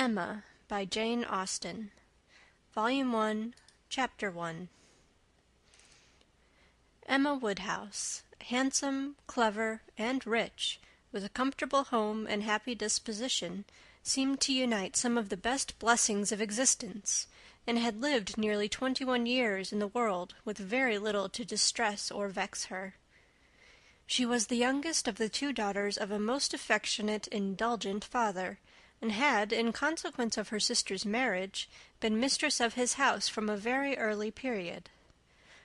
Emma by Jane Austen. Volume 1, Chapter 1. Emma Woodhouse, handsome, clever, and rich, with a comfortable home and happy disposition, seemed to unite some of the best blessings of existence, and had lived nearly 21 years in the world with very little to distress or vex her. She was the youngest of the two daughters of a most affectionate, indulgent father, and had, in consequence of her sister's marriage, been mistress of his house from a very early period.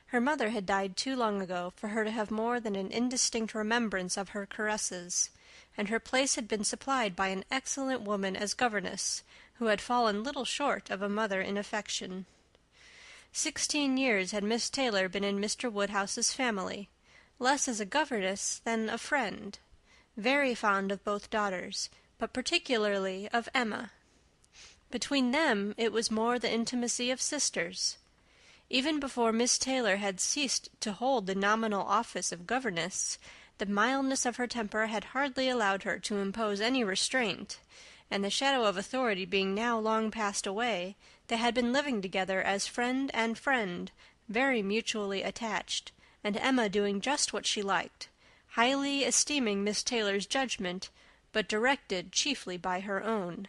Her mother had died too long ago for her to have more than an indistinct remembrance of her caresses, and her place had been supplied by an excellent woman as governess, who had fallen little short of a mother in affection. 16 years had Miss Taylor been in Mr. Woodhouse's family, less as a governess than a friend, very fond of both daughters, but particularly of Emma. Between them it was more the intimacy of sisters. Even before Miss Taylor had ceased to hold the nominal office of governess, the mildness of her temper had hardly allowed her to impose any restraint, and the shadow of authority being now long passed away, they had been living together as friend and friend, very mutually attached, and Emma doing just what she liked, highly esteeming Miss Taylor's judgment, but directed chiefly by her own.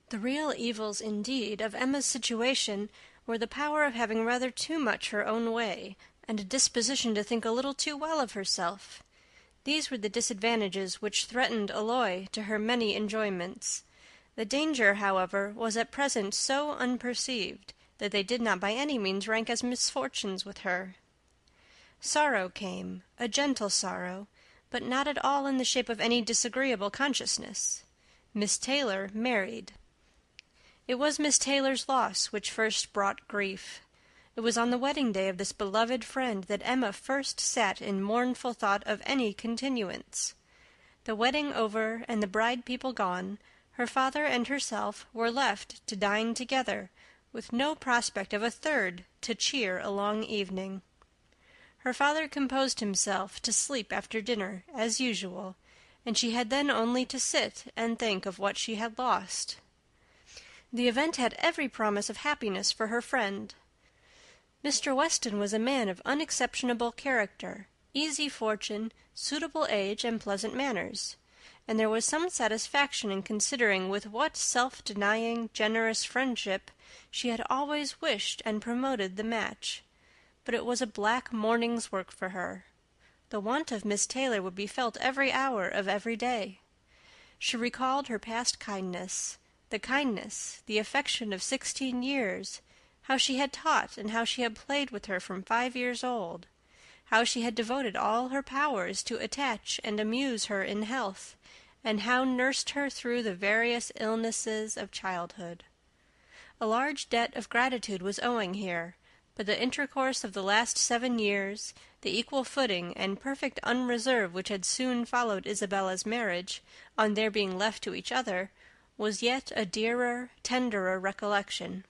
The real evils, indeed, of Emma's situation were the power of having rather too much her own way, and a disposition to think a little too well of herself. These were the disadvantages which threatened alloy to her many enjoyments. The danger, however, was at present so unperceived that they did not by any means rank as misfortunes with her. Sorrow came, a gentle sorrow, but not at all in the shape of any disagreeable consciousness. Miss Taylor married. It was Miss Taylor's loss which first brought grief. It was on the wedding day of this beloved friend that Emma first sat in mournful thought of any continuance. The wedding over and the bride people gone, her father and herself were left to dine together, with no prospect of a third to cheer a long evening. Her father composed himself to sleep after dinner, as usual, and she had then only to sit and think of what she had lost. The event had every promise of happiness for her friend. Mr. Weston was a man of unexceptionable character, easy fortune, suitable age, and pleasant manners, and there was some satisfaction in considering with what self-denying, generous friendship she had always wished and promoted the match. But it was a black morning's work for her. The want of Miss Taylor would be felt every hour of every day. She recalled her past kindness, the affection of 16 years, how she had taught and how she had played with her from 5 years old, how she had devoted all her powers to attach and amuse her in health, and how nursed her through the various illnesses of childhood. A large debt of gratitude was owing here, but the intercourse of the last 7 years, the equal footing and perfect unreserve which had soon followed Isabella's marriage, on their being left to each other, was yet a dearer, tenderer recollection.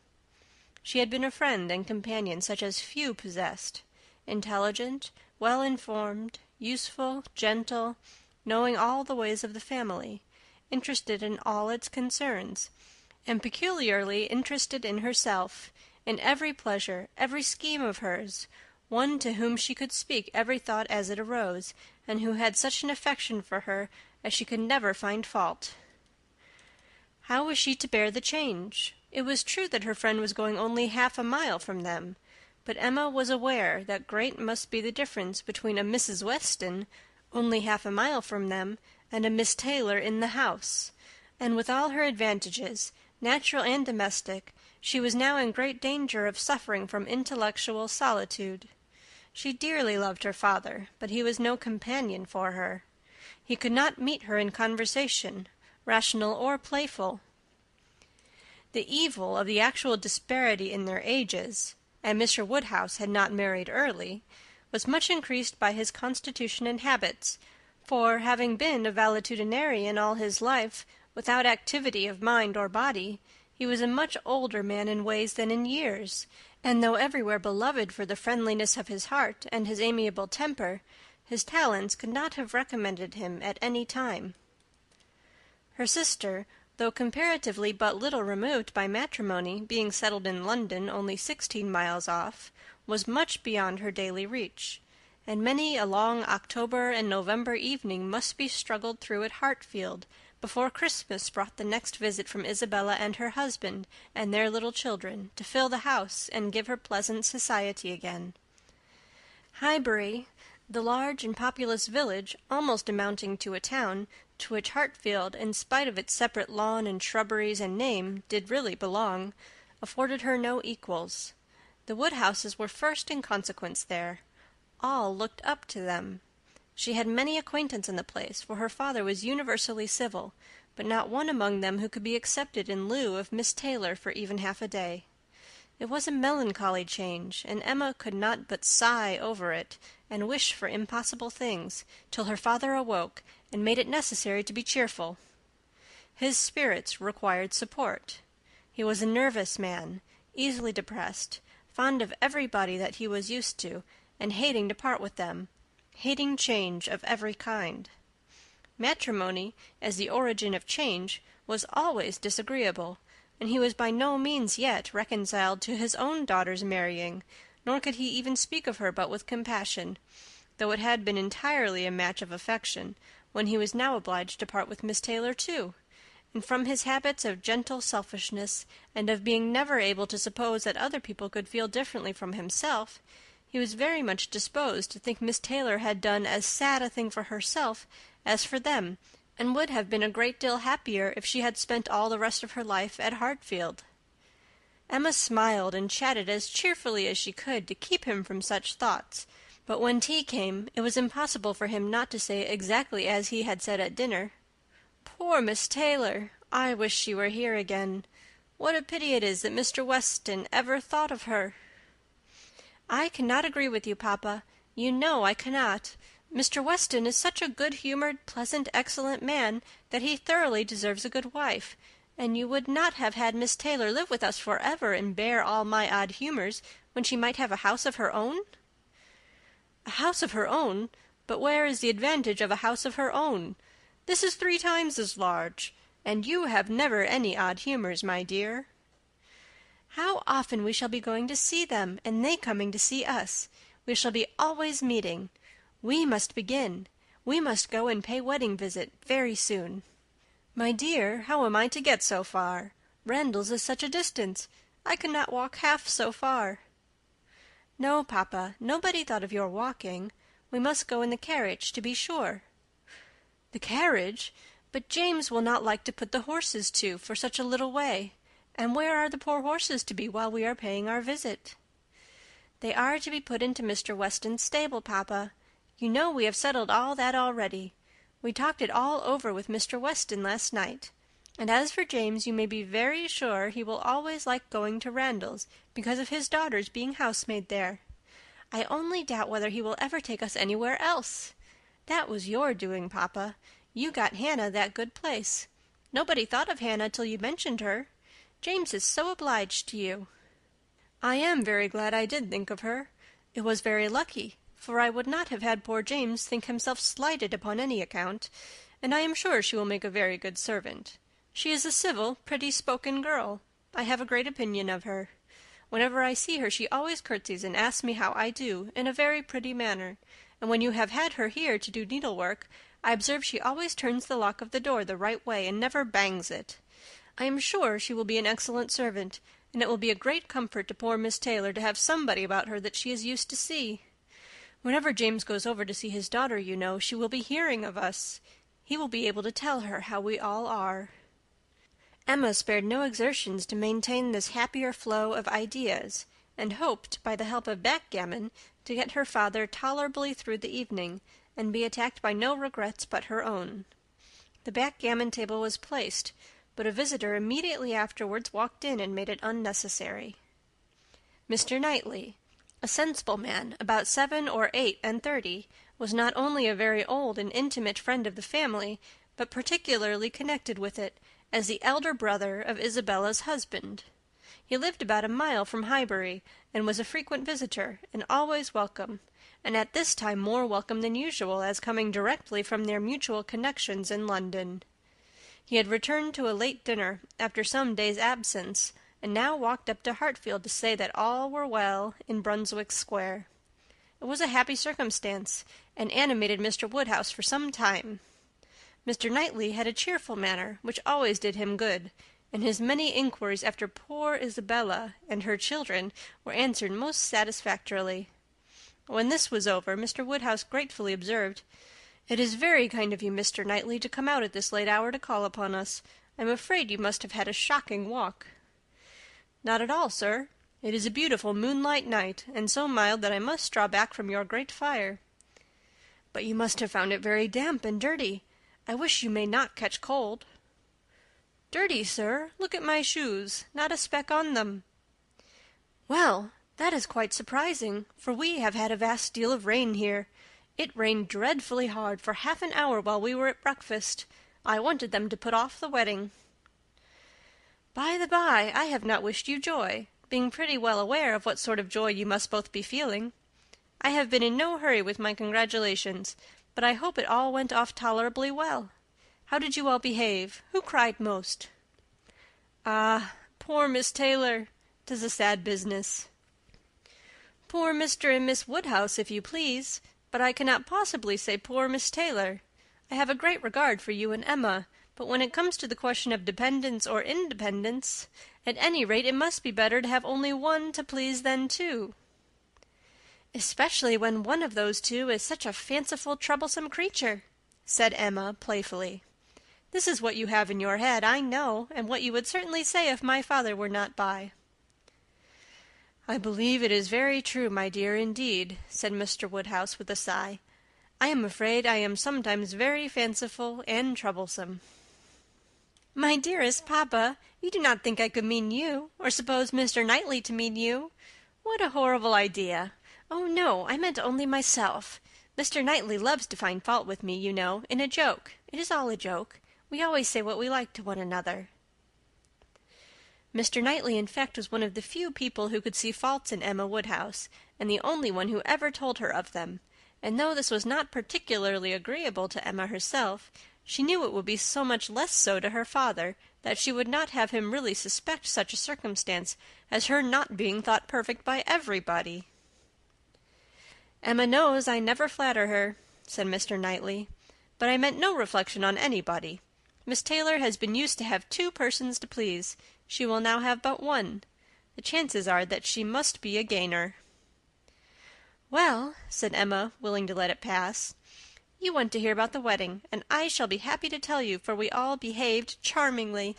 She had been a friend and companion such as few possessed, intelligent, well-informed, useful, gentle, knowing all the ways of the family, interested in all its concerns, and peculiarly interested in herself, in every pleasure, every scheme of hers, one to whom she could speak every thought as it arose, and who had such an affection for her as she could never find fault. How was she to bear the change? It was true that her friend was going only half a mile from them, but Emma was aware that great must be the difference between a Mrs. Weston, only half a mile from them, and a Miss Taylor in the house, and with all her advantages, natural and domestic, she was now in great danger of suffering from intellectual solitude. She dearly loved her father, but he was no companion for her. He could not meet her in conversation, rational or playful. The evil of the actual disparity in their ages, and Mr. Woodhouse had not married early, was much increased by his constitution and habits, for, having been a valetudinarian all his life, without activity of mind or body, he was a much older man in ways than in years, and though everywhere beloved for the friendliness of his heart and his amiable temper, his talents could not have recommended him at any time. Her sister though comparatively but little removed by matrimony, being settled in London only 16 miles off, was much beyond her daily reach, and many a long October and November evening must be struggled through at Hartfield before Christmas brought the next visit from Isabella and her husband and their little children to fill the house and give her pleasant society again. Highbury, the large and populous village, almost amounting to a town, to which Hartfield, in spite of its separate lawn and shrubberies and name, did really belong, afforded her no equals. The Woodhouses were first in consequence there. All looked up to them. She had many acquaintance in the place, for her father was universally civil, but not one among them who could be accepted in lieu of Miss Taylor for even half a day. It was a melancholy change, and Emma could not but sigh over it, and wish for impossible things, till her father awoke, and made it necessary to be cheerful. His spirits required support. He was a nervous man, easily depressed, fond of everybody that he was used to, and hating to part with them, hating change of every kind. Matrimony, as the origin of change, was always disagreeable, and he was by no means yet reconciled to his own daughter's marrying, nor could he even speak of her but with compassion, though it had been entirely a match of affection, when he was now obliged to part with Miss Taylor too, and from his habits of gentle selfishness, and of being never able to suppose that other people could feel differently from himself, he was very much disposed to think Miss Taylor had done as sad a thing for herself as for them, and would have been a great deal happier if she had spent all the rest of her life at Hartfield. Emma smiled and chatted as cheerfully as she could to keep him from such thoughts, but when tea came, it was impossible for him not to say exactly as he had said at dinner. "Poor Miss Taylor! I wish she were here again. What a pity it is that Mr. Weston ever thought of her!" "I cannot agree with you, papa. You know I cannot. Mr. Weston is such a good-humored, pleasant, excellent man that he thoroughly deserves a good wife, and you would not have had Miss Taylor live with us forever and bear all my odd humours when she might have a house of her own?" "A house of her own? But where is the advantage of a house of her own? This is 3 times as large, and you have never any odd humours, my dear." "How often we shall be going to see them, and they coming to see us! We shall be always meeting. We must begin. We must go and pay wedding visit very soon." "My dear, how am I to get so far? Randalls is such a distance. I could not walk half so far." "No, papa, nobody thought of your walking. We must go in the carriage, to be sure." "The carriage? But James will not like to put the horses to for such a little way. And where are the poor horses to be while we are paying our visit?" "They are to be put into Mr. Weston's stable, papa. You know we have settled all that already. We talked it all over with Mr. Weston last night. And as for James, you may be very sure he will always like going to Randalls, because of his daughter's being housemaid there. I only doubt whether he will ever take us anywhere else. That was your doing, papa. You got Hannah that good place. Nobody thought of Hannah till you mentioned her. James is so obliged to you." "I am very glad I did think of her. It was very lucky, for I would not have had poor James think himself slighted upon any account, and I am sure she will make a very good servant. She is a civil, pretty-spoken girl. I have a great opinion of her. Whenever I see her she always curtsies and asks me how I do, in a very pretty manner, and when you have had her here to do needlework, I observe she always turns the lock of the door the right way and never bangs it. I am sure she will be an excellent servant, and it will be a great comfort to poor Miss Taylor to have somebody about her that she is used to see. Whenever James goes over to see his daughter, you know, she will be hearing of us. He will be able to tell her how we all are." Emma spared no exertions to maintain this happier flow of ideas, and hoped, by the help of backgammon, to get her father tolerably through the evening, and be attacked by no regrets but her own. The backgammon table was placed, but a visitor immediately afterwards walked in and made it unnecessary. Mr. Knightley, a sensible man, about 7 or 8 and 30, was not only a very old and intimate friend of the family, but particularly connected with it, as the elder brother of Isabella's husband. He lived about a mile from Highbury, and was a frequent visitor, and always welcome, and at this time more welcome than usual, as coming directly from their mutual connections in London. He had returned to a late dinner, after some days' absence, and now walked up to Hartfield to say that all were well in Brunswick Square. It was a happy circumstance, and animated Mr. Woodhouse for some time. Mr. Knightley had a cheerful manner, which always did him good, and his many inquiries after poor Isabella and her children were answered most satisfactorily. When this was over, Mr. Woodhouse gratefully observed, "It is very kind of you, Mr. Knightley, to come out at this late hour to call upon us. I'm afraid you must have had a shocking walk." "Not at all, sir. It is a beautiful moonlight night, and so mild that I must draw back from your great fire." "But you must have found it very damp and dirty. I wish you may not catch cold." "Dirty, sir? Look at my shoes. Not a speck on them." "Well, that is quite surprising, for we have had a vast deal of rain here. It rained dreadfully hard for half an hour while we were at breakfast. I wanted them to put off the wedding." "By the by, I have not wished you joy, being pretty well aware of what sort of joy you must both be feeling. I have been in no hurry with my congratulations, but I hope it all went off tolerably well. How did you all behave? Who cried most?" "Ah, poor Miss Taylor! 'Tis a sad business." "Poor Mr. and Miss Woodhouse, if you please, but I cannot possibly say poor Miss Taylor. I have a great regard for you and Emma, but when it comes to the question of dependence or independence, at any rate it must be better to have only one to please than two." "Especially when one of those two is such a fanciful, troublesome creature," said Emma playfully. "This is what you have in your head, I know, and what you would certainly say if my father were not by." "I believe it is very true, my dear, indeed," said Mr. Woodhouse with a sigh. "I am afraid I am sometimes very fanciful and troublesome." "My dearest papa, you do not think I could mean you, or suppose Mr. Knightley to mean you? What a horrible idea! Oh, no, I meant only myself. Mr. Knightley loves to find fault with me, you know, in a joke. It is all a joke. We always say what we like to one another." Mr. Knightley, in fact, was one of the few people who could see faults in Emma Woodhouse, and the only one who ever told her of them, and though this was not particularly agreeable to Emma herself, she knew it would be so much less so to her father, that she would not have him really suspect such a circumstance as her not being thought perfect by everybody. "Emma knows I never flatter her," said Mr. Knightley, "but I meant no reflection on anybody. Miss Taylor has been used to have two persons to please. She will now have but one. The chances are that she must be a gainer." "Well," said Emma, willing to let it pass, "you want to hear about the wedding, and I shall be happy to tell you, for we all behaved charmingly.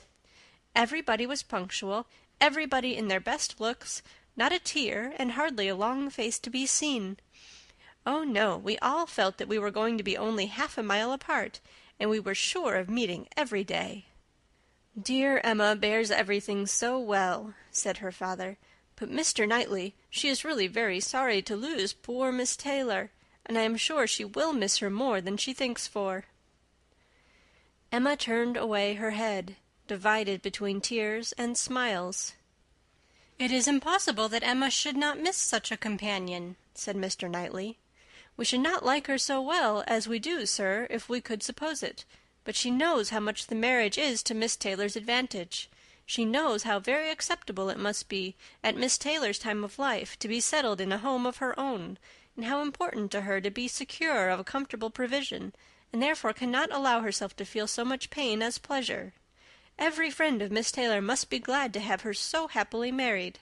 Everybody was punctual, everybody in their best looks, not a tear, and hardly a long face to be seen. Oh, no, we all felt that we were going to be only half a mile apart, and we were sure of meeting every day." "Dear Emma bears everything so well," said her father. "But Mr. Knightley, she is really very sorry to lose poor Miss Taylor, and I am sure she will miss her more than she thinks for." Emma turned away her head, divided between tears and smiles. "It is impossible that Emma should not miss such a companion," said Mr. Knightley. "We should not like her so well as we do, sir, if we could suppose it. But she knows how much the marriage is to Miss Taylor's advantage. She knows how very acceptable it must be, at Miss Taylor's time of life, to be settled in a home of her own, and how important to her to be secure of a comfortable provision, and therefore cannot allow herself to feel so much pain as pleasure. Every friend of Miss Taylor must be glad to have her so happily married."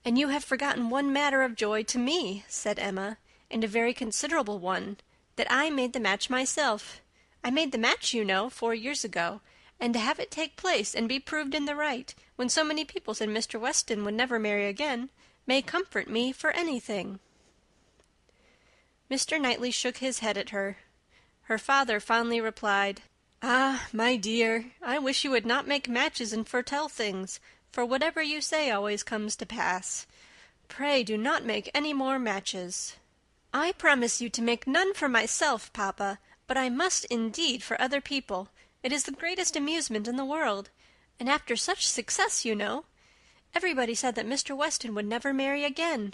"And you have forgotten one matter of joy to me," said Emma, "and a very considerable one, that I made the match myself. I made the match, you know, 4 years ago, and to have it take place and be proved in the right, when so many people said Mr. Weston would never marry again, may comfort me for anything." Mr. Knightley shook his head at her. Her father fondly replied, "Ah, my dear, I wish you would not make matches and foretell things, for whatever you say always comes to pass. Pray do not make any more matches." "I promise you to make none for myself, papa, but I must indeed for other people. It is the greatest amusement in the world, and after such success, you know. Everybody said that Mr. Weston would never marry again.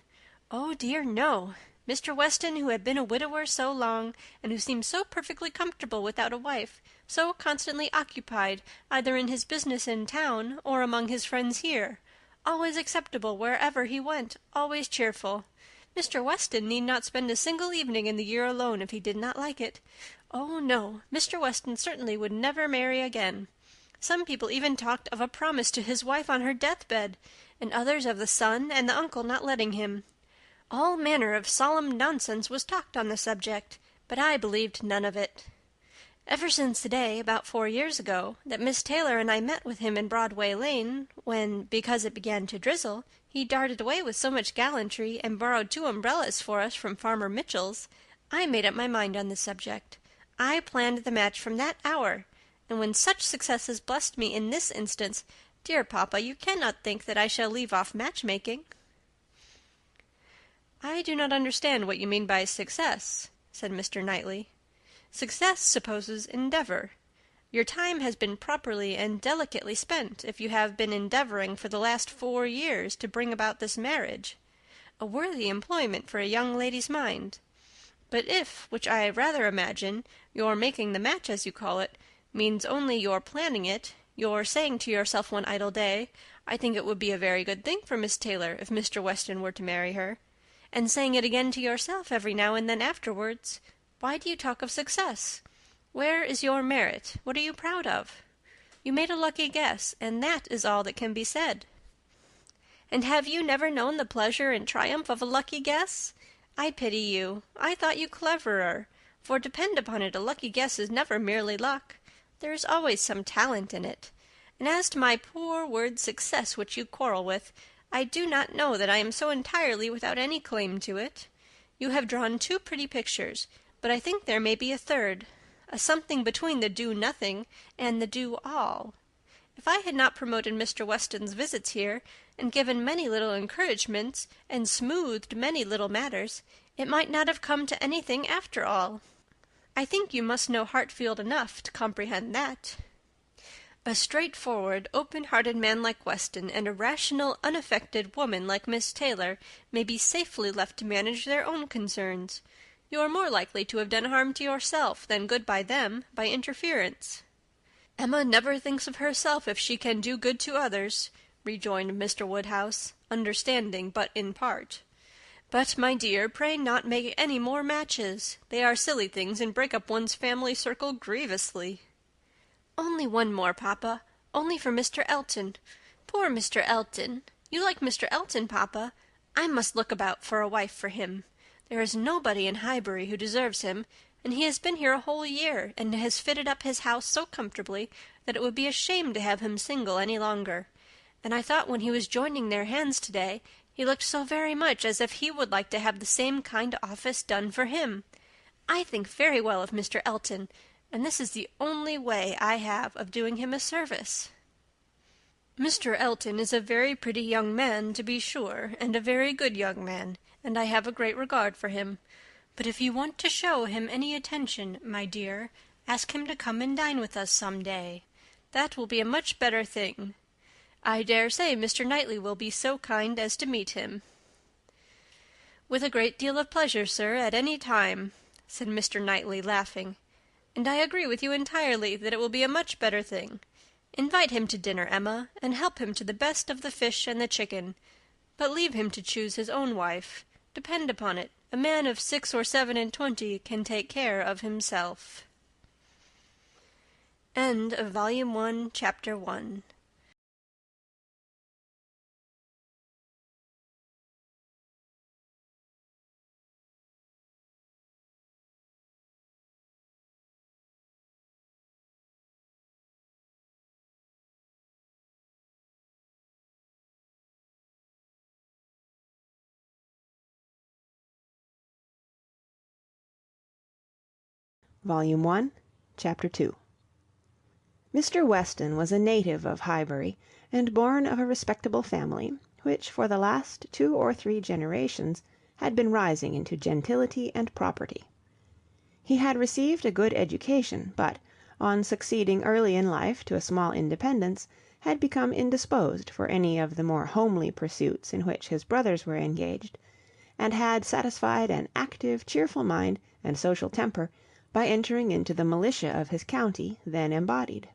Oh dear, no. Mr. Weston, who had been a widower so long, and who seemed so perfectly comfortable without a wife, so constantly occupied, either in his business in town or among his friends here, always acceptable wherever he went, always cheerful. Mr. Weston need not spend a single evening in the year alone if he did not like it. Oh, no, Mr. Weston certainly would never marry again. Some people even talked of a promise to his wife on her deathbed, and others of the son and the uncle not letting him. All manner of solemn nonsense was talked on the subject, but I believed none of it. Ever since the day, about 4 years ago, that Miss Taylor and I met with him in Broadway Lane, when, because it began to drizzle, he darted away with so much gallantry and borrowed 2 umbrellas for us from Farmer Mitchell's, I made up my mind on the subject. I planned the match from that hour, and when such success has blessed me in this instance, dear papa, you cannot think that I shall leave off matchmaking. I do not understand what you mean by success, said Mr. Knightley. Success supposes endeavour. Your time has been properly and delicately spent if you have been endeavouring for the last 4 years to bring about this marriage. A worthy employment for a young lady's mind. But if, which I rather imagine, your making the match, as you call it, means only your planning it, your saying to yourself one idle day, I think it would be a very good thing for Miss Taylor if Mr. Weston were to marry her, and saying it again to yourself every now and then afterwards, why do you talk of success? Where is your merit? What are you proud of? You made a lucky guess, and that is all that can be said. And have you never known the pleasure and triumph of a lucky guess? I pity you. I thought you cleverer, for depend upon it, a lucky guess is never merely luck. There is always some talent in it. And as to my poor word success, which you quarrel with, I do not know that I am so entirely without any claim to it. You have drawn 2 pretty pictures, but I think there may be a third, a something between the do-nothing and the do-all. If I had not promoted Mr. Weston's visits here, and given many little encouragements, and smoothed many little matters, it might not have come to anything after all. I think you must know Hartfield enough to comprehend that. A straightforward, open-hearted man like Weston and a rational, unaffected woman like Miss Taylor may be safely left to manage their own concerns. You are more likely to have done harm to yourself than good by them by interference. Emma never thinks of herself if she can do good to others, rejoined Mr. Woodhouse, understanding but in part. But, my dear, pray not make any more matches. They are silly things and break up one's family circle grievously. Only one more, papa. Only for Mr. Elton. Poor Mr. Elton. You like Mr. Elton, papa. I must look about for a wife for him. There is nobody in Highbury who deserves him, and he has been here a whole year, and has fitted up his house so comfortably that it would be a shame to have him single any longer. And I thought when he was joining their hands today, he looked so very much as if he would like to have the same kind office done for him. I think very well of Mr. Elton, and this is the only way I have of doing him a service. Mr. Elton is a very pretty young man, to be sure, and a very good young man, and I have a great regard for him. But if you want to show him any attention, my dear, ask him to come and dine with us some day. That will be a much better thing. I dare say Mr. Knightley will be so kind as to meet him. With a great deal of pleasure, sir, at any time, said Mr. Knightley, laughing. And I agree with you entirely that it will be a much better thing. Invite him to dinner, Emma, and help him to the best of the fish and the chicken, but leave him to choose his own wife. Depend upon it, a man of 6 or 7 and 20 can take care of himself. End of Volume 1, Chapter 1. Volume 1, Chapter 2. Mr. Weston was a native of Highbury, and born of a respectable family, which for the last 2 or 3 generations had been rising into gentility and property. He had received a good education, but, on succeeding early in life to a small independence, had become indisposed for any of the more homely pursuits in which his brothers were engaged, and had satisfied an active, cheerful mind and social temper by entering into the militia of his county, then embodied.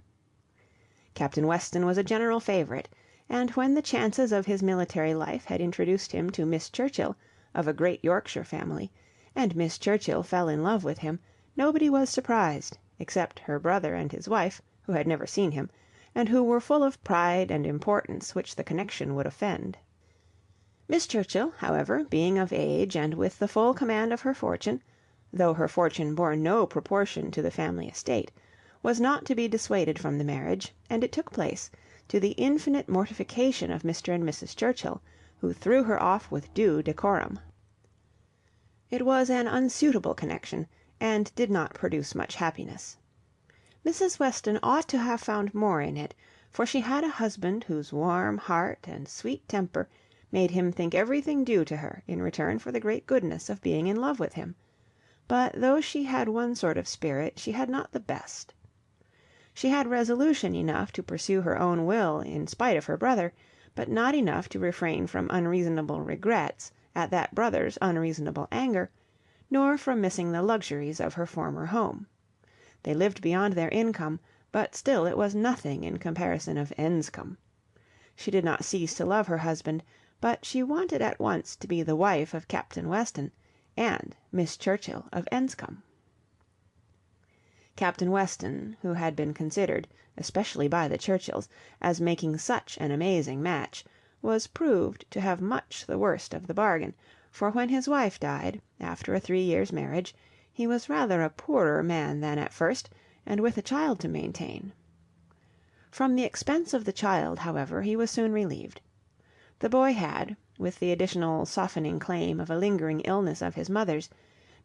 Captain Weston was a general favourite, and when the chances of his military life had introduced him to Miss Churchill, of a great Yorkshire family, and Miss Churchill fell in love with him, nobody was surprised, except her brother and his wife, who had never seen him, and who were full of pride and importance which the connection would offend. Miss Churchill, however, being of age and with the full command of her fortune, though her fortune bore no proportion to the family estate, was not to be dissuaded from the marriage, and it took place, to the infinite mortification of Mr. and Mrs. Churchill, who threw her off with due decorum. It was an unsuitable connection, and did not produce much happiness. Mrs. Weston ought to have found more in it, for she had a husband whose warm heart and sweet temper made him think everything due to her in return for the great goodness of being in love with him. But though she had one sort of spirit, she had not the best. She had resolution enough to pursue her own will in spite of her brother, but not enough to refrain from unreasonable regrets at that brother's unreasonable anger, nor from missing the luxuries of her former home. They lived beyond their income, but still it was nothing in comparison of Enscombe. She did not cease to love her husband, but she wanted at once to be the wife of Captain Weston and Miss Churchill of Enscombe. Captain Weston, who had been considered, especially by the Churchills, as making such an amazing match, was proved to have much the worst of the bargain, for when his wife died, after a 3 years' marriage, he was rather a poorer man than at first, and with a child to maintain. From the expense of the child, however, he was soon relieved. The boy had, with the additional softening claim of a lingering illness of his mother's,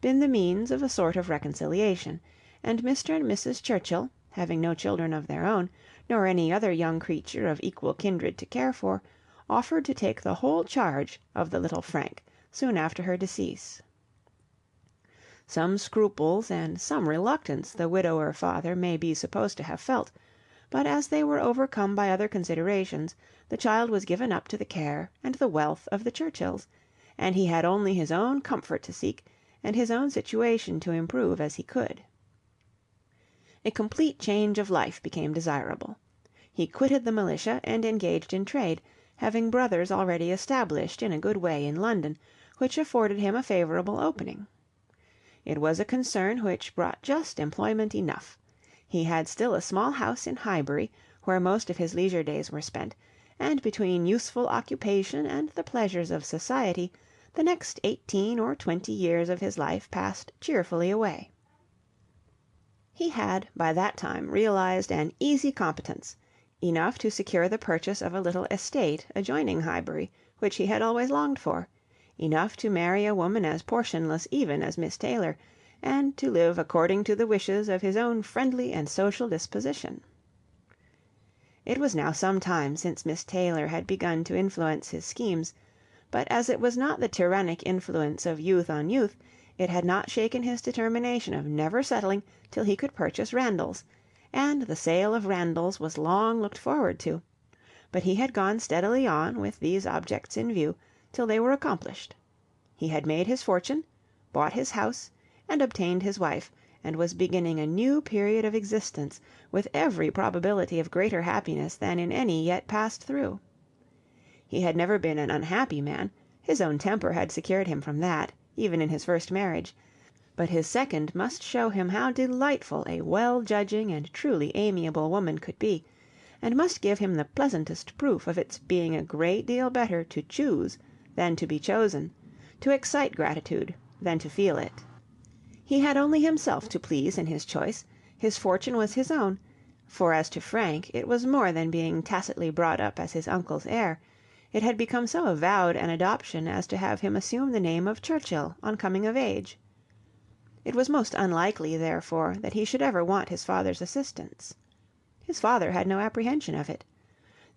been the means of a sort of reconciliation, and Mr. and Mrs. Churchill, having no children of their own, nor any other young creature of equal kindred to care for, offered to take the whole charge of the little Frank soon after her decease. Some scruples and some reluctance the widower father may be supposed to have felt, but as they were overcome by other considerations, the child was given up to the care and the wealth of the Churchills, and he had only his own comfort to seek, and his own situation to improve as he could. A complete change of life became desirable. He quitted the militia and engaged in trade, having brothers already established in a good way in London, which afforded him a favourable opening. It was a concern which brought just employment enough. He had still a small house in Highbury, where most of his leisure days were spent, and between useful occupation and the pleasures of society, the next 18 or 20 years of his life passed cheerfully away. He had by that time realized an easy competence, enough to secure the purchase of a little estate adjoining Highbury, which he had always longed for, enough to marry a woman as portionless even as Miss Taylor, and to live according to the wishes of his own friendly and social disposition. It was now some time since Miss Taylor had begun to influence his schemes, but as it was not the tyrannic influence of youth on youth, it had not shaken his determination of never settling till he could purchase Randalls, and the sale of Randalls was long looked forward to, but he had gone steadily on with these objects in view till they were accomplished. He had made his fortune, bought his house, and obtained his wife, and was beginning a new period of existence, with every probability of greater happiness than in any yet passed through. He had never been an unhappy man, his own temper had secured him from that, even in his first marriage, but his second must show him how delightful a well-judging and truly amiable woman could be, and must give him the pleasantest proof of its being a great deal better to choose than to be chosen, to excite gratitude than to feel it. He had only himself to please in his choice, his fortune was his own, for as to Frank, it was more than being tacitly brought up as his uncle's heir, it had become so avowed an adoption as to have him assume the name of Churchill on coming of age. It was most unlikely, therefore, that he should ever want his father's assistance. His father had no apprehension of it.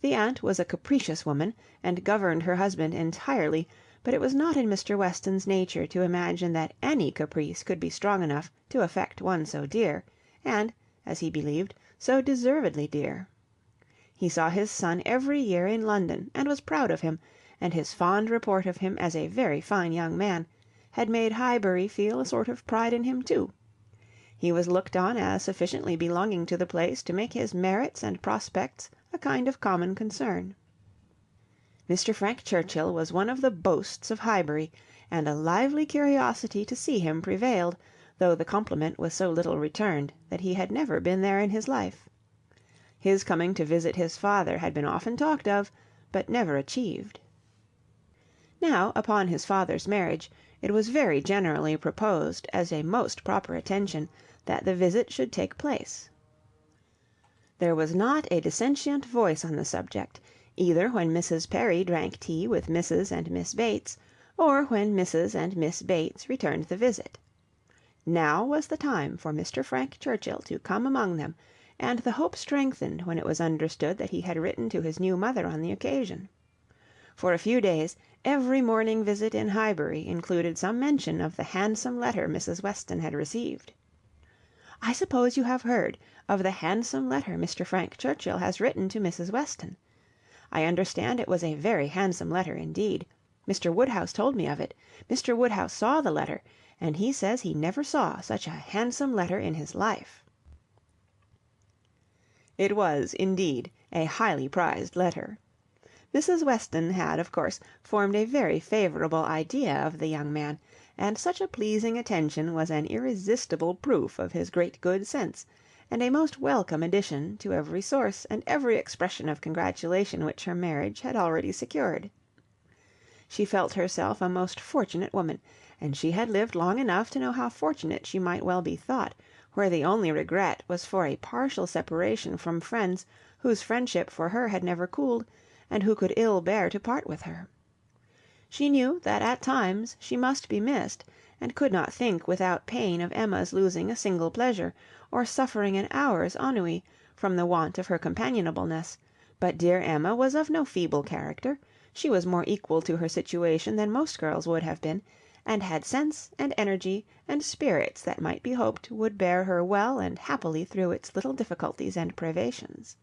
The aunt was a capricious woman, and governed her husband entirely, but it was not in Mr. Weston's nature to imagine that any caprice could be strong enough to affect one so dear, and, as he believed, so deservedly dear. He saw his son every year in London, and was proud of him, and his fond report of him as a very fine young man had made Highbury feel a sort of pride in him too. He was looked on as sufficiently belonging to the place to make his merits and prospects a kind of common concern. Mr. Frank Churchill was one of the boasts of Highbury, and a lively curiosity to see him prevailed, though the compliment was so little returned that he had never been there in his life. His coming to visit his father had been often talked of, but never achieved. Now, upon his father's marriage, it was very generally proposed as a most proper attention that the visit should take place. There was not a dissentient voice on the subject, either when Mrs. Perry drank tea with Mrs. and Miss Bates, or when Mrs. and Miss Bates returned the visit. Now was the time for Mr. Frank Churchill to come among them, and the hope strengthened when it was understood that he had written to his new mother on the occasion. For a few days every morning visit in Highbury included some mention of the handsome letter Mrs. Weston had received. "I suppose you have heard of the handsome letter Mr. Frank Churchill has written to Mrs. Weston. I understand it was a very handsome letter indeed. Mr. Woodhouse told me of it. Mr. Woodhouse saw the letter, and he says he never saw such a handsome letter in his life." It was, indeed, a highly prized letter. Mrs. Weston had, of course, formed a very favourable idea of the young man, and such a pleasing attention was an irresistible proof of his great good sense, and a most welcome addition to every source and every expression of congratulation which her marriage had already secured. She felt herself a most fortunate woman, and she had lived long enough to know how fortunate she might well be thought, where the only regret was for a partial separation from friends whose friendship for her had never cooled, and who could ill bear to part with her. She knew that at times she must be missed, and could not think without pain of Emma's losing a single pleasure, or suffering an hour's ennui, from the want of her companionableness; but dear Emma was of no feeble character; she was more equal to her situation than most girls would have been, and had sense and energy and spirits that might be hoped would bear her well and happily through its little difficulties and privations.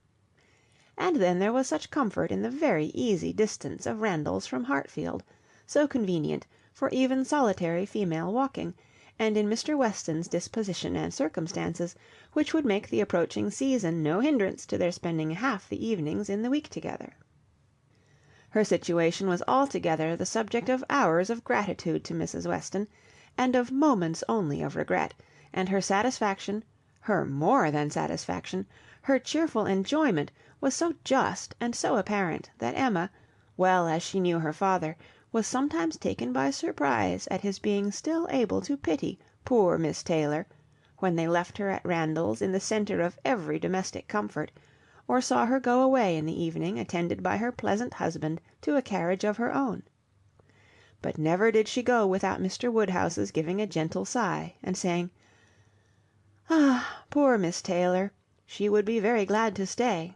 And then there was such comfort in the very easy distance of Randalls from Hartfield, so convenient for even solitary female walking, and in Mr. Weston's disposition and circumstances, which would make the approaching season no hindrance to their spending half the evenings in the week together. Her situation was altogether the subject of hours of gratitude to Mrs. Weston, and of moments only of regret, and her satisfaction, her more than satisfaction, her cheerful enjoyment was so just and so apparent that Emma, well as she knew her father, was sometimes taken by surprise at his being still able to pity poor Miss Taylor, when they left her at Randalls in the centre of every domestic comfort, or saw her go away in the evening attended by her pleasant husband to a carriage of her own. But never did she go without Mr. Woodhouse's giving a gentle sigh, and saying, "Ah, poor Miss Taylor! She would be very glad to stay."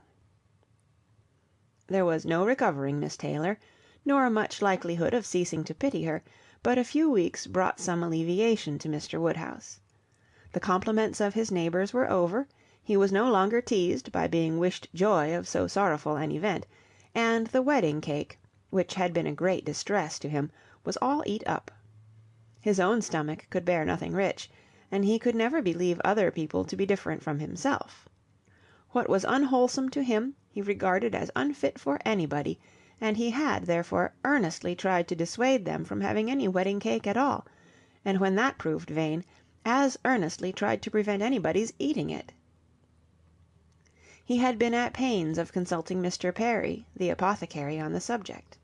There was no recovering Miss Taylor, nor much likelihood of ceasing to pity her, but a few weeks brought some alleviation to Mr. Woodhouse. The compliments of his neighbours were over, he was no longer teased by being wished joy of so sorrowful an event, and the wedding cake, which had been a great distress to him, was all eat up. His own stomach could bear nothing rich, and he could never believe other people to be different from himself. What was unwholesome to him he regarded as unfit for anybody, and he had therefore earnestly tried to dissuade them from having any wedding cake at all, and when that proved vain, as earnestly tried to prevent anybody's eating it. He had been at pains of consulting Mr. Perry, the apothecary, on the subject.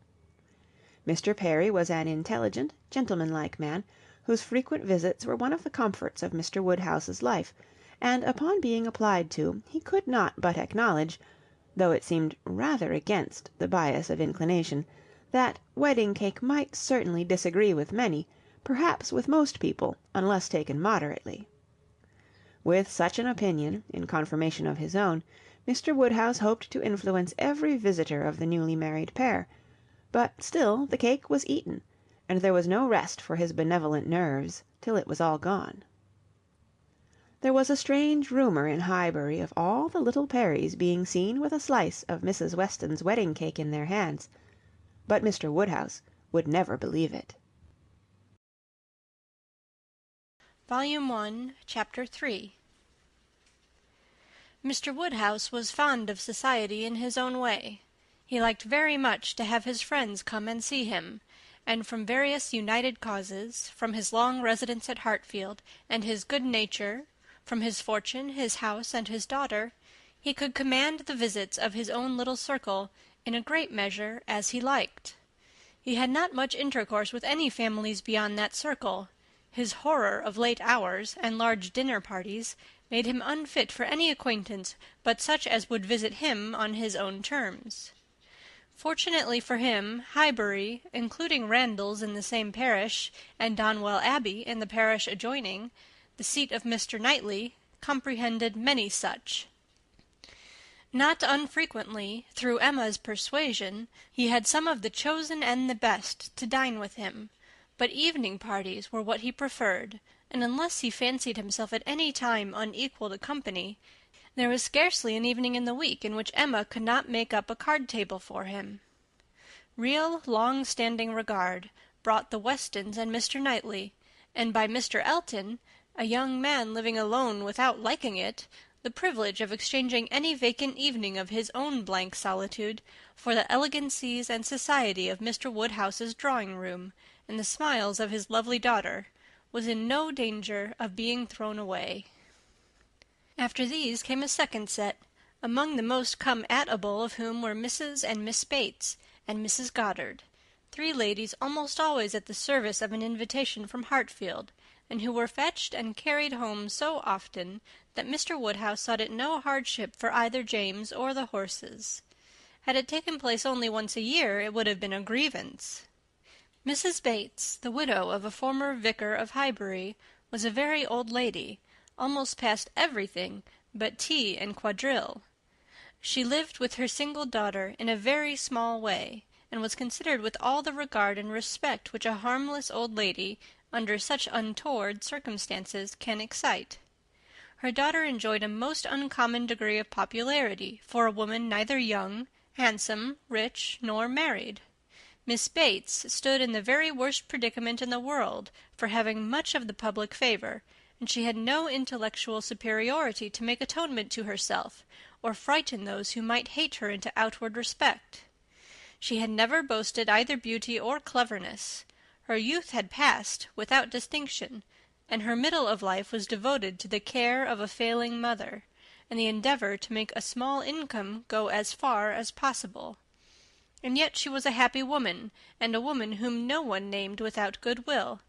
Mr. Perry was an intelligent, gentlemanlike man, whose frequent visits were one of the comforts of Mr. Woodhouse's life, and upon being applied to, he could not but acknowledge, though it seemed rather against the bias of inclination, that wedding cake might certainly disagree with many, perhaps with most people, unless taken moderately. With such an opinion, in confirmation of his own, Mr. Woodhouse hoped to influence every visitor of the newly married pair, but still the cake was eaten, and there was no rest for his benevolent nerves till it was all gone. There was a strange rumour in Highbury of all the little Perrys being seen with a slice of Mrs. Weston's wedding cake in their hands, but Mr. Woodhouse would never believe it. Volume 1, Chapter 3. Mr. Woodhouse was fond of society in his own way. He liked very much to have his friends come and see him, and from various united causes, from his long residence at Hartfield, and his good nature, from his fortune, his house, and his daughter, he could command the visits of his own little circle in a great measure as he liked. He had not much intercourse with any families beyond that circle. His horror of late hours and large dinner parties made him unfit for any acquaintance but such as would visit him on his own terms. Fortunately for him, Highbury, including Randalls in the same parish, and Donwell Abbey in the parish adjoining, the seat of Mr. Knightley, comprehended many such. Not unfrequently, through Emma's persuasion, he had some of the chosen and the best to dine with him, but evening parties were what he preferred, and unless he fancied himself at any time unequal to company, there was scarcely an evening in the week in which Emma could not make up a card-table for him. Real long-standing regard brought the Westons and Mr. Knightley, and by Mr. Elton, a young man living alone without liking it, the privilege of exchanging any vacant evening of his own blank solitude for the elegancies and society of Mr. Woodhouse's drawing-room, and the smiles of his lovely daughter, was in no danger of being thrown away. After these came a second set, among the most come-at-able of whom were Mrs. and Miss Bates, and Mrs. Goddard, 3 ladies almost always at the service of an invitation from Hartfield, and who were fetched and carried home so often that Mr. Woodhouse thought it no hardship for either James or the horses. Had it taken place only once a year, it would have been a grievance. Mrs. Bates, the widow of a former vicar of Highbury, was a very old lady, almost past everything but tea and quadrille. She lived with her single daughter in a very small way, and was considered with all the regard and respect which a harmless old lady, under such untoward circumstances, can excite. Her daughter enjoyed a most uncommon degree of popularity for a woman neither young, handsome, rich, nor married. Miss Bates stood in the very worst predicament in the world for having much of the public favour, and she had no intellectual superiority to make atonement to herself, or frighten those who might hate her into outward respect. She had never boasted either beauty or cleverness. Her youth had passed without distinction, and her middle of life was devoted to the care of a failing mother, and the endeavour to make a small income go as far as possible. And yet she was a happy woman, and a woman whom no one named without goodwill.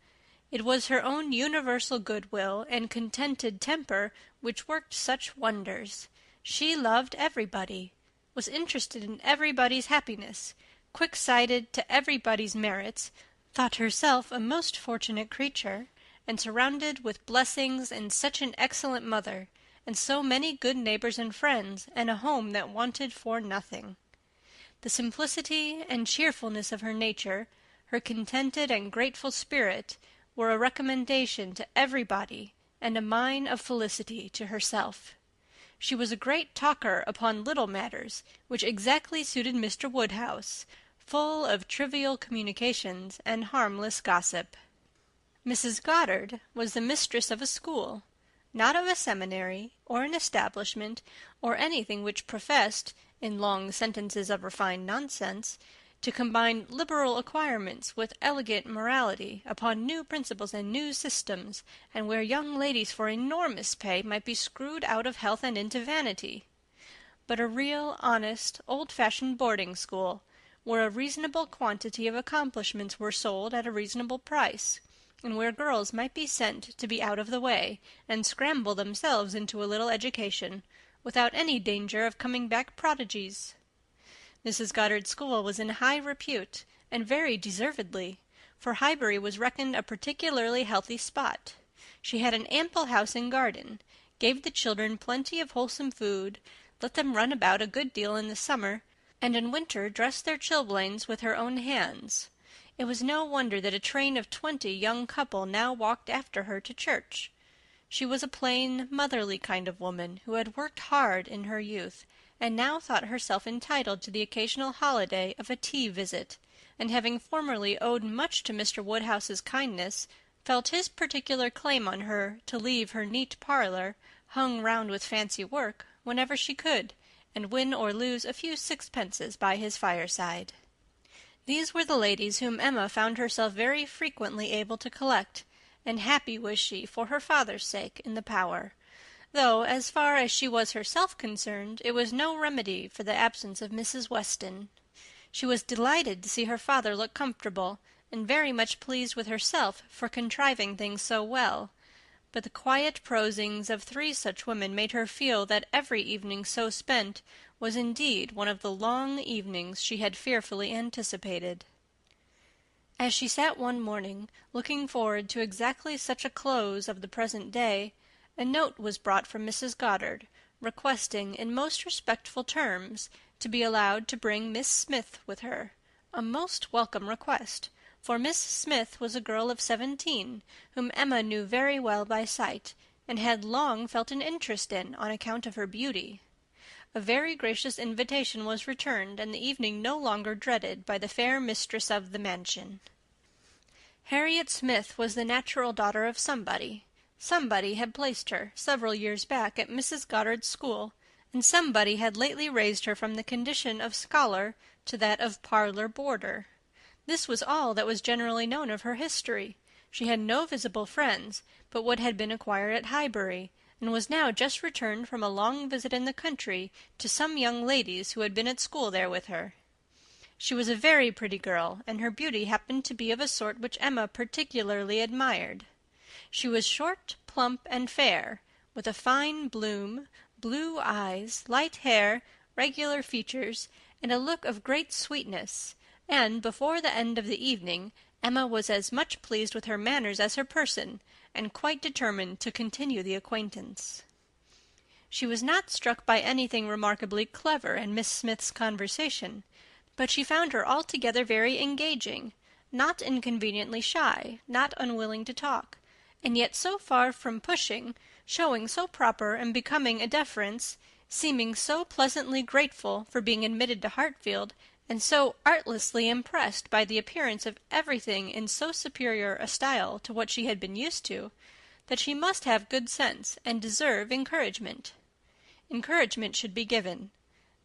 It was her own universal goodwill and contented temper which worked such wonders. She loved everybody, was interested in everybody's happiness, quick-sighted to everybody's merits, thought herself a most fortunate creature, and surrounded with blessings and such an excellent mother, and so many good neighbours and friends, and a home that wanted for nothing. The simplicity and cheerfulness of her nature, her contented and grateful spirit, were a recommendation to everybody, and a mine of felicity to herself. She was a great talker upon little matters, which exactly suited Mr. Woodhouse, full of trivial communications and harmless gossip. Mrs. Goddard was the mistress of a school, not of a seminary, or an establishment, or anything which professed, in long sentences of refined nonsense, to combine liberal acquirements with elegant morality upon new principles and new systems, and where young ladies for enormous pay might be screwed out of health and into vanity; but a real, honest, old-fashioned boarding school, where a reasonable quantity of accomplishments were sold at a reasonable price, and where girls might be sent to be out of the way, and scramble themselves into a little education, without any danger of coming back prodigies. Mrs. Goddard's school was in high repute, and very deservedly, for Highbury was reckoned a particularly healthy spot. She had an ample house and garden, gave the children plenty of wholesome food, let them run about a good deal in the summer, and in winter dressed their chilblains with her own hands. It was no wonder that a train of 20 young couple now walked after her to church. She was a plain, motherly kind of woman, who had worked hard in her youth, and now thought herself entitled to the occasional holiday of a tea visit, and having formerly owed much to Mr. Woodhouse's kindness, felt his particular claim on her to leave her neat parlour, hung round with fancy work, whenever she could, and win or lose a few sixpences by his fireside. These were the ladies whom Emma found herself very frequently able to collect, and happy was she, for her father's sake, in the power; though, as far as she was herself concerned, it was no remedy for the absence of Mrs. Weston. She was delighted to see her father look comfortable, and very much pleased with herself for contriving things so well; but the quiet prosings of three such women made her feel that every evening so spent was indeed one of the long evenings she had fearfully anticipated. As she sat one morning, looking forward to exactly such a close of the present day, a note was brought from Mrs. Goddard, requesting, in most respectful terms, to be allowed to bring Miss Smith with her, a most welcome request, for Miss Smith was a girl of 17, whom Emma knew very well by sight, and had long felt an interest in on account of her beauty. A very gracious invitation was returned, and the evening no longer dreaded by the fair mistress of the mansion. Harriet Smith was the natural daughter of somebody. Somebody had placed her, several years back, at Mrs. Goddard's school, and somebody had lately raised her from the condition of scholar to that of parlour boarder. This was all that was generally known of her history. She had no visible friends but what had been acquired at Highbury, and was now just returned from a long visit in the country to some young ladies who had been at school there with her. She was a very pretty girl, and her beauty happened to be of a sort which Emma particularly admired. She was short, plump, and fair, with a fine bloom, blue eyes, light hair, regular features, and a look of great sweetness, and before the end of the evening Emma was as much pleased with her manners as her person, and quite determined to continue the acquaintance. She was not struck by anything remarkably clever in Miss Smith's conversation, but she found her altogether very engaging, not inconveniently shy, not unwilling to talk, and yet so far from pushing, showing so proper and becoming a deference, seeming so pleasantly grateful for being admitted to Hartfield, and so artlessly impressed by the appearance of everything in so superior a style to what she had been used to, that she must have good sense and deserve encouragement. Encouragement should be given.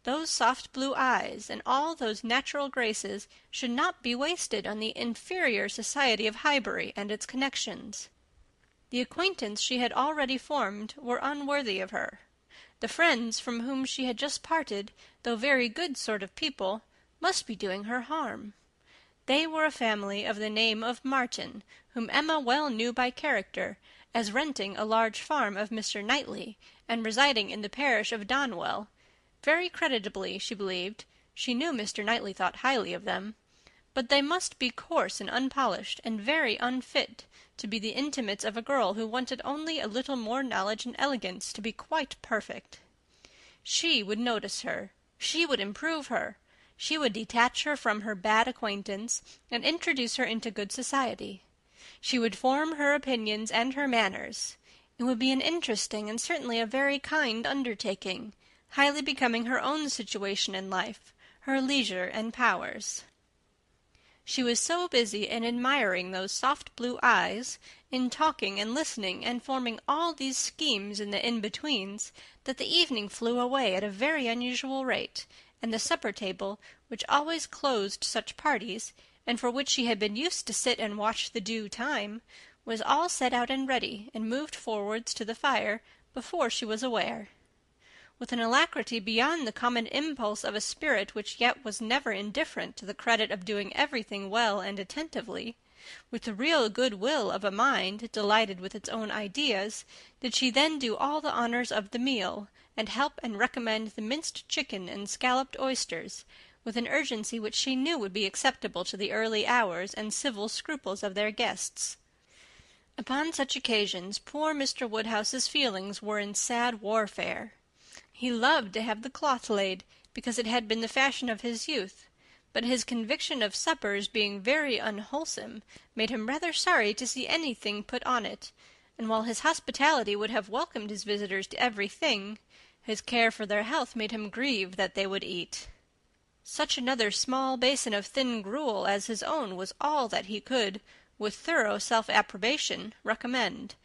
Those soft blue eyes and all those natural graces should not be wasted on the inferior society of Highbury and its connections. The acquaintance she had already formed were unworthy of her. The friends from whom she had just parted, though very good sort of people, must be doing her harm. They were a family of the name of Martin, whom Emma well knew by character, as renting a large farm of Mr. Knightley, and residing in the parish of Donwell. Very creditably, she believed. She knew Mr. Knightley thought highly of them. But they must be coarse and unpolished, and very unfit to be the intimates of a girl who wanted only a little more knowledge and elegance to be quite perfect. She would notice her. She would improve her. She would detach her from her bad acquaintance, and introduce her into good society. She would form her opinions and her manners. It would be an interesting and certainly a very kind undertaking, highly becoming her own situation in life, her leisure and powers. She was so busy in admiring those soft blue eyes, in talking and listening and forming all these schemes in the in-betweens, that the evening flew away at a very unusual rate, and the supper-table, which always closed such parties, and for which she had been used to sit and watch the due time, was all set out and ready, and moved forwards to the fire before she was aware. With an alacrity beyond the common impulse of a spirit which yet was never indifferent to the credit of doing everything well and attentively, with the real good-will of a mind delighted with its own ideas, did she then do all the honours of the meal, and help and recommend the minced chicken and scalloped oysters, with an urgency which she knew would be acceptable to the early hours and civil scruples of their guests. Upon such occasions poor Mr. Woodhouse's feelings were in sad warfare. He loved to have the cloth laid, because it had been the fashion of his youth, but his conviction of suppers being very unwholesome made him rather sorry to see anything put on it, and while his hospitality would have welcomed his visitors to everything, his care for their health made him grieve that they would eat. Such another small basin of thin gruel as his own was all that he could, with thorough self-approbation, recommend,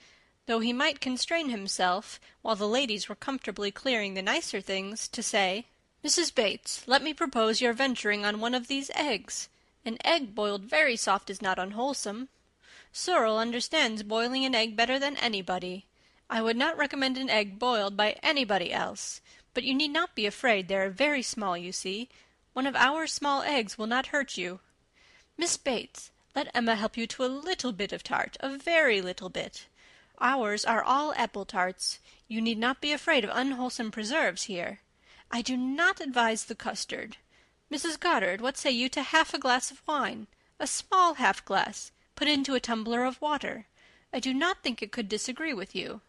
though he might constrain himself, while the ladies were comfortably clearing the nicer things, to say, "Mrs. Bates, let me propose your venturing on one of these eggs. An egg boiled very soft is not unwholesome. Cyril understands boiling an egg better than anybody. I would not recommend an egg boiled by anybody else, but you need not be afraid, they are very small, you see. One of our small eggs will not hurt you. Miss Bates, let Emma help you to a little bit of tart, a very little bit. Ours are all apple tarts. You need not be afraid of unwholesome preserves here. I do not advise the custard. Mrs. Goddard, what say you to half a glass of wine? A small half-glass, put into a tumbler of water. I do not think it could disagree with you."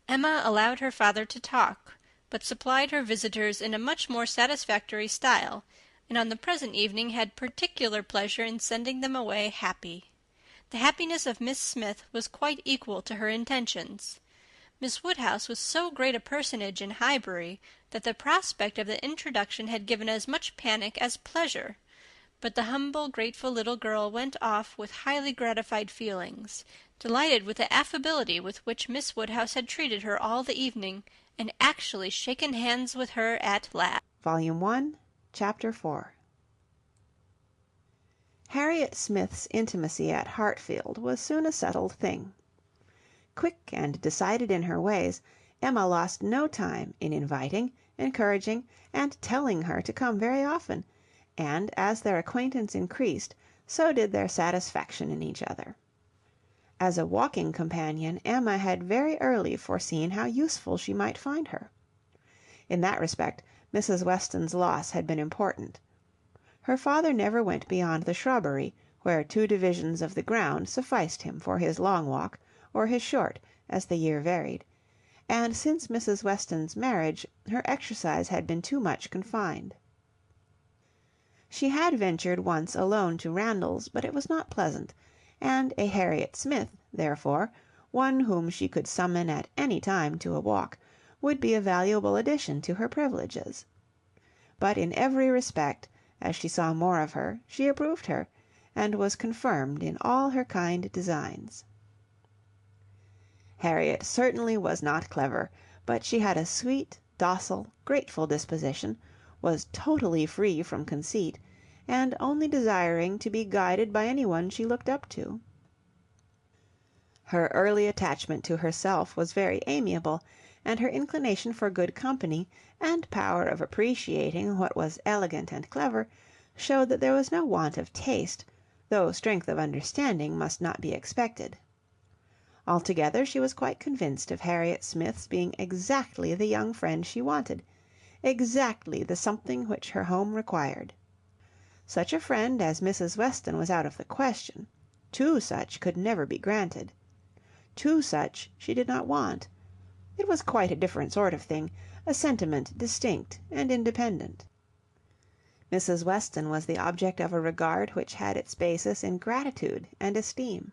Emma allowed her father to talk, but supplied her visitors in a much more satisfactory style, and on the present evening had particular pleasure in sending them away happy. The happiness of Miss Smith was quite equal to her intentions. Miss Woodhouse was so great a personage in Highbury that the prospect of the introduction had given as much panic as pleasure, but the humble, grateful little girl went off with highly gratified feelings, delighted with the affability with which Miss Woodhouse had treated her all the evening, and actually shaken hands with her at last. Volume 1, Chapter 4. Harriet Smith's intimacy at Hartfield was soon a settled thing. Quick and decided in her ways, Emma lost no time in inviting, encouraging, and telling her to come very often, and as their acquaintance increased, so did their satisfaction in each other. As a walking companion, Emma had very early foreseen how useful she might find her. In that respect, Mrs. Weston's loss had been important. Her father never went beyond the shrubbery, where 2 divisions of the ground sufficed him for his long walk, or his short, as the year varied, and since Mrs. Weston's marriage, her exercise had been too much confined. She had ventured once alone to Randalls, but it was not pleasant, and a Harriet Smith, therefore, one whom she could summon at any time to a walk, would be a valuable addition to her privileges. But in every respect, as she saw more of her, she approved her, and was confirmed in all her kind designs. Harriet certainly was not clever, but she had a sweet, docile, grateful disposition, was totally free from conceit, and only desiring to be guided by any one she looked up to. Her early attachment to herself was very amiable, and her inclination for good company, and power of appreciating what was elegant and clever, showed that there was no want of taste, though strength of understanding must not be expected. Altogether she was quite convinced of Harriet Smith's being exactly the young friend she wanted, exactly the something which her home required. Such a friend as Mrs. Weston was out of the question. 2 such could never be granted. 2 such she did not want. It was quite a different sort of thing, a sentiment distinct and independent. Mrs. Weston was the object of a regard which had its basis in gratitude and esteem.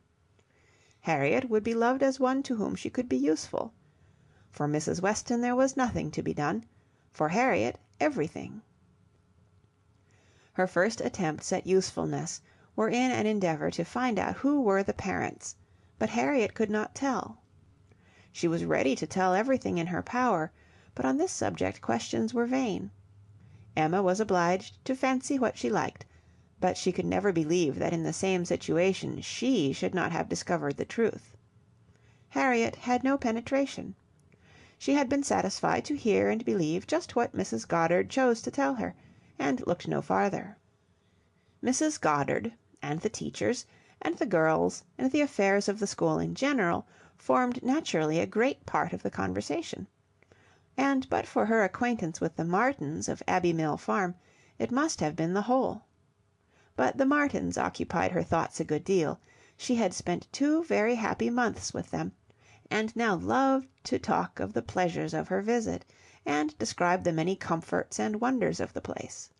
Harriet would be loved as one to whom she could be useful. For Mrs. Weston there was nothing to be done, for Harriet everything. Her first attempts at usefulness were in an endeavour to find out who were the parents, but Harriet could not tell. She was ready to tell everything in her power, but on this subject questions were vain. Emma was obliged to fancy what she liked, but she could never believe that in the same situation she should not have discovered the truth. Harriet had no penetration. She had been satisfied to hear and believe just what Mrs. Goddard chose to tell her, and looked no farther. Mrs. Goddard, and the teachers, and the girls, and the affairs of the school in general, formed naturally a great part of the conversation, and but for her acquaintance with the Martins of Abbey Mill Farm, it must have been the whole. But the Martins occupied her thoughts a good deal. She had spent 2 very happy months with them, and now loved to talk of the pleasures of her visit, and describe the many comforts and wonders of the place.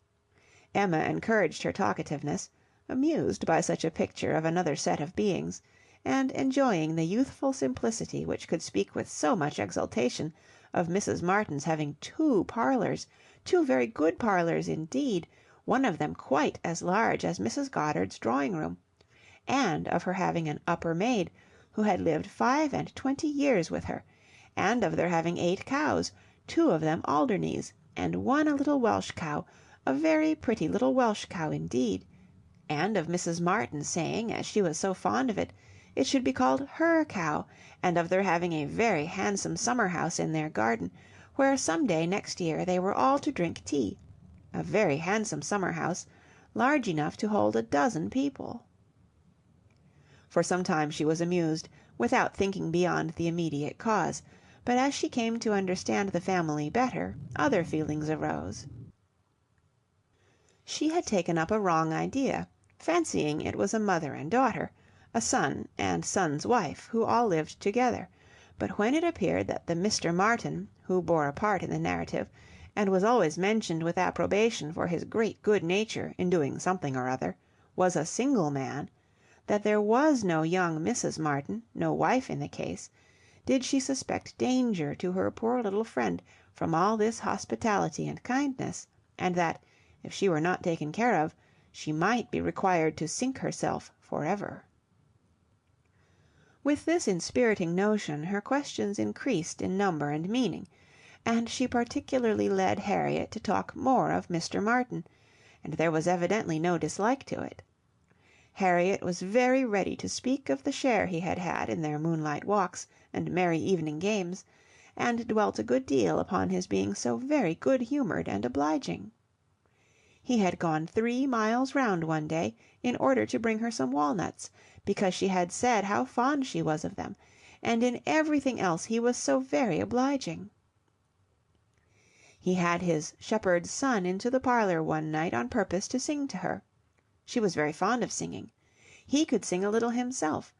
Emma encouraged her talkativeness, amused by such a picture of another set of beings, and enjoying the youthful simplicity which could speak with so much exultation of Mrs. Martin's having 2 parlours, 2 very good parlours indeed, one of them quite as large as Mrs. Goddard's drawing-room, and of her having an upper maid who had lived 25 years with her, and of their having 8 cows, 2 of them Alderneys, and 1 a little Welsh cow, a very pretty little Welsh cow indeed, and of Mrs. Martin saying, as she was so fond of it, it should be called her cow, and of their having a very handsome summer house in their garden, where some day next year they were all to drink tea, a very handsome summer house, large enough to hold 12 people. For some time she was amused, without thinking beyond the immediate cause, but as she came to understand the family better, other feelings arose. She had taken up a wrong idea, fancying it was a mother and daughter, a son and son's wife, who all lived together, but when it appeared that the Mr. Martin, who bore a part in the narrative, and was always mentioned with approbation for his great good nature in doing something or other, was a single man, that there was no young Mrs. Martin, no wife in the case, did she suspect danger to her poor little friend from all this hospitality and kindness, and that, if she were not taken care of, she might be required to sink herself forever. With this inspiriting notion her questions increased in number and meaning, and she particularly led Harriet to talk more of Mr. Martin, and there was evidently no dislike to it. Harriet was very ready to speak of the share he had had in their moonlight walks and merry evening games, and dwelt a good deal upon his being so very good-humoured and obliging. He had gone 3 miles round one day in order to bring her some walnuts, because she had said how fond she was of them, and in everything else he was so very obliging. He had his shepherd's son into the parlour one night on purpose to sing to her. She was very fond of singing. He could sing a little himself.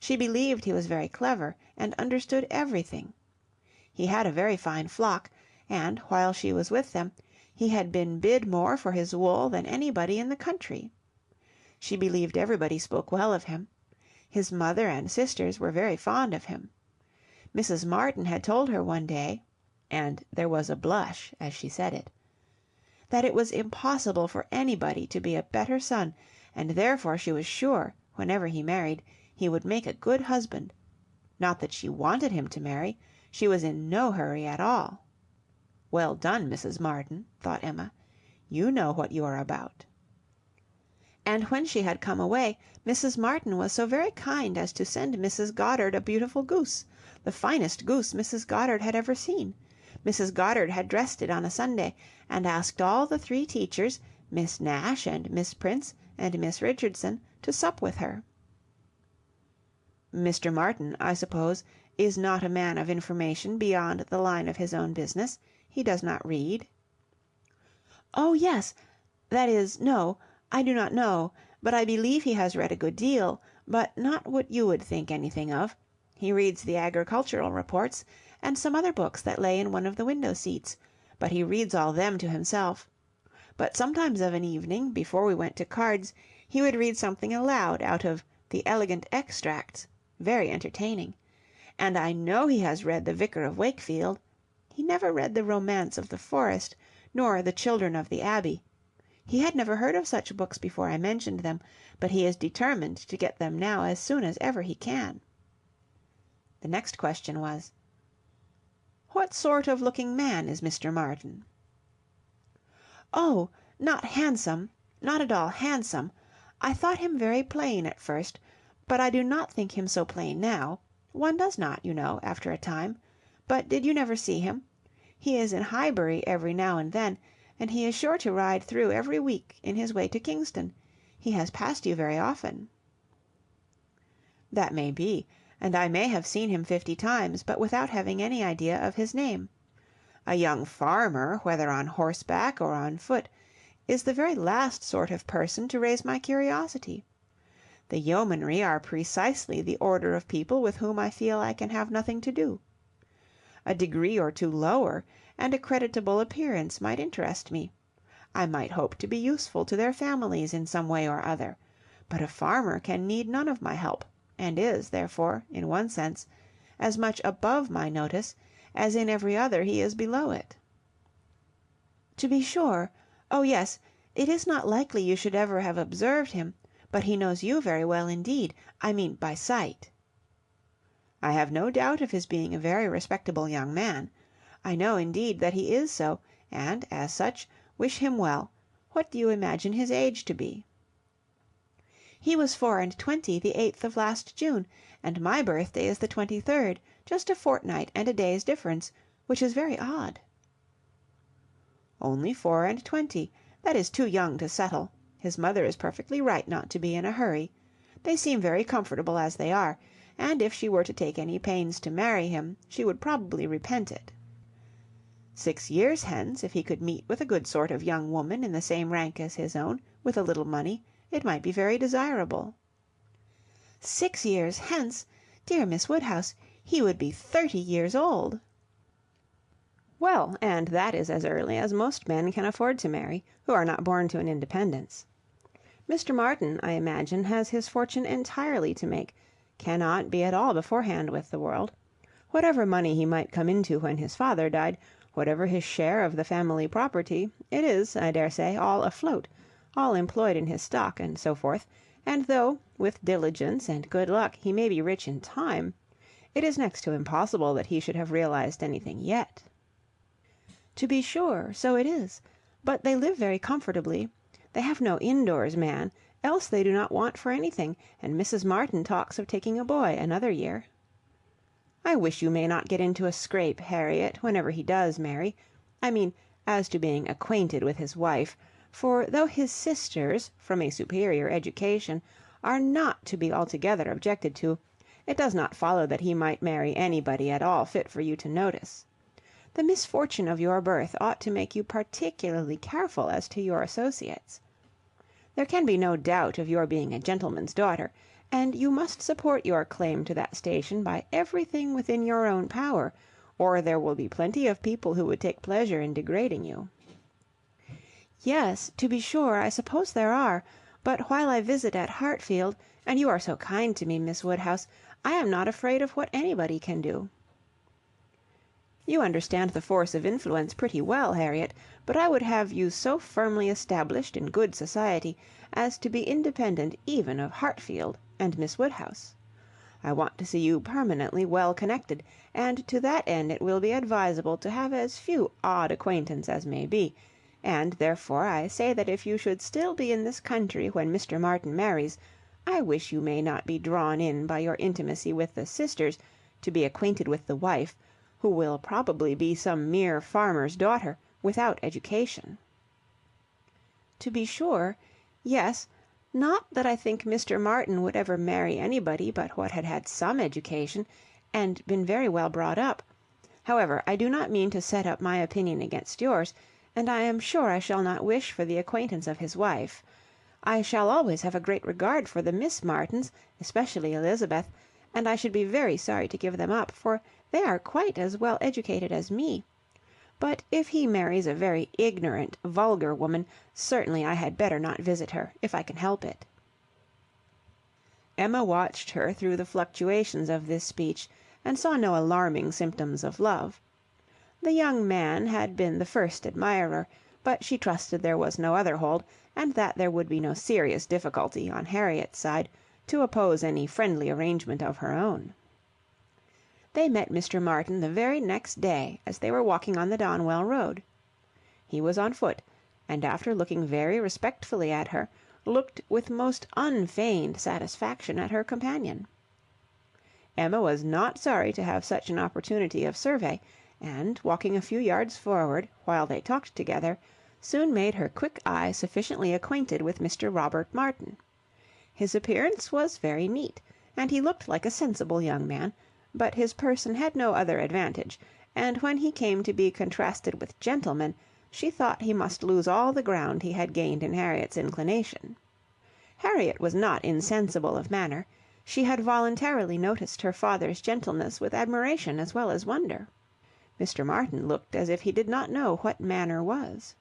She believed he was very clever, and understood everything. He had a very fine flock, and, while she was with them, he had been bid more for his wool than anybody in the country. She believed everybody spoke well of him. His mother and sisters were very fond of him. Mrs. Martin had told her one day, and there was a blush as she said it, that it was impossible for anybody to be a better son, and therefore she was sure, whenever he married, he would make a good husband. Not that she wanted him to marry, she was in no hurry at all. Well done, Mrs. Martin, thought Emma, you know what you are about. And when she had come away, Mrs. Martin was so very kind as to send Mrs. Goddard a beautiful goose, the finest goose Mrs. Goddard had ever seen. Mrs. Goddard had dressed it on a Sunday, and asked all the 3 teachers, Miss Nash and Miss Prince and Miss Richardson, to sup with her. Mr. Martin, I suppose, is not a man of information beyond the line of his own business. He does not read. Oh, yes, that is, no, I do not know, but I believe he has read a good deal, but not what you would think anything of. He reads the agricultural reports, and some other books that lay in one of the window-seats, but he reads all them to himself. But sometimes of an evening, before we went to cards, he would read something aloud out of the Elegant Extracts, very entertaining. And I know he has read the Vicar of Wakefield. He never read the Romance of the Forest, nor the Children of the Abbey. He had never heard of such books before I mentioned them, but he is determined to get them now as soon as ever he can. The next question was, what sort of looking man is Mr. Martin? Oh, not handsome, not at all handsome. I thought him very plain at first, but I do not think him so plain now. One does not, you know, after a time. But did you never see him? He is in Highbury every now and then, and he is sure to ride through every week in his way to Kingston. He has passed you very often. That may be, and I may have seen him 50 times, but without having any idea of his name. A young farmer, whether on horseback or on foot, is the very last sort of person to raise my curiosity. The yeomanry are precisely the order of people with whom I feel I can have nothing to do. A degree or 2 lower, and a creditable appearance might interest me. I might hope to be useful to their families in some way or other, but a farmer can need none of my help, and is, therefore, in one sense, as much above my notice as in every other he is below it. To be sure, oh yes, it is not likely you should ever have observed him, but he knows you very well indeed. I mean by sight." "I have no doubt of his being a very respectable young man. I know, indeed, that he is so, and, as such, wish him well. What do you imagine his age to be?" "He was 24 the 8th of last June, and my birthday is the 23rd, just a fortnight and a day's difference, which is very odd." "Only 24. That is too young to settle. His mother is perfectly right not to be in a hurry. They seem very comfortable as they are, and if she were to take any pains to marry him, she would probably repent it. 6 years hence, if he could meet with a good sort of young woman in the same rank as his own, with a little money, it might be very desirable." "6 years hence! Dear Miss Woodhouse, he would be 30 years old." "Well, and that is as early as most men can afford to marry, who are not born to an independence. Mr. Martin, I imagine, has his fortune entirely to make, cannot be at all beforehand with the world. Whatever money he might come into when his father died, whatever his share of the family property, it is, I dare say, all afloat, all employed in his stock, and so forth, and though, with diligence and good luck, he may be rich in time, it is next to impossible that he should have realized anything yet." "To be sure, so it is. But they live very comfortably. They have no indoors man, else they do not want for anything, and Mrs. Martin talks of taking a boy another year." "I wish you may not get into a scrape, Harriet, whenever he does marry. I mean, as to being acquainted with his wife, for though his sisters, from a superior education, are not to be altogether objected to, it does not follow that he might marry anybody at all fit for you to notice. The misfortune of your birth ought to make you particularly careful as to your associates. There can be no doubt of your being a gentleman's daughter, and you must support your claim to that station by everything within your own power, or there will be plenty of people who would take pleasure in degrading you." "Yes, to be sure, I suppose there are, but while I visit at Hartfield, and you are so kind to me, Miss Woodhouse, I am not afraid of what anybody can do." "You understand the force of influence pretty well, Harriet, but I would have you so firmly established in good society as to be independent even of Hartfield and Miss Woodhouse. I want to see you permanently well connected, and to that end it will be advisable to have as few odd acquaintance as may be, and therefore I say that if you should still be in this country when Mr. Martin marries, I wish you may not be drawn in by your intimacy with the sisters to be acquainted with the wife, who will probably be some mere farmer's daughter, without education." "To be sure, yes. Not that I think Mr. Martin would ever marry anybody but what had had some education, and been very well brought up. However, I do not mean to set up my opinion against yours, and I am sure I shall not wish for the acquaintance of his wife. I shall always have a great regard for the Miss Martins, especially Elizabeth, and I should be very sorry to give them up, for they are quite as well educated as me. But if he marries a very ignorant, vulgar woman, certainly I had better not visit her, if I can help it." Emma watched her through the fluctuations of this speech, and saw no alarming symptoms of love. The young man had been the first admirer, but she trusted there was no other hold, and that there would be no serious difficulty, on Harriet's side, to oppose any friendly arrangement of her own. They met Mr. Martin the very next day as they were walking on the Donwell road. He was on foot, and after looking very respectfully at her, looked with most unfeigned satisfaction at her companion. Emma was not sorry to have such an opportunity of survey, and, walking a few yards forward, while they talked together, soon made her quick eye sufficiently acquainted with Mr. Robert Martin. His appearance was very neat, and he looked like a sensible young man, but his person had no other advantage, and when he came to be contrasted with gentlemen, she thought he must lose all the ground he had gained in Harriet's inclination. Harriet was not insensible of manner. She had voluntarily noticed her father's gentleness with admiration as well as wonder. Mr. Martin looked as if he did not know what manner was.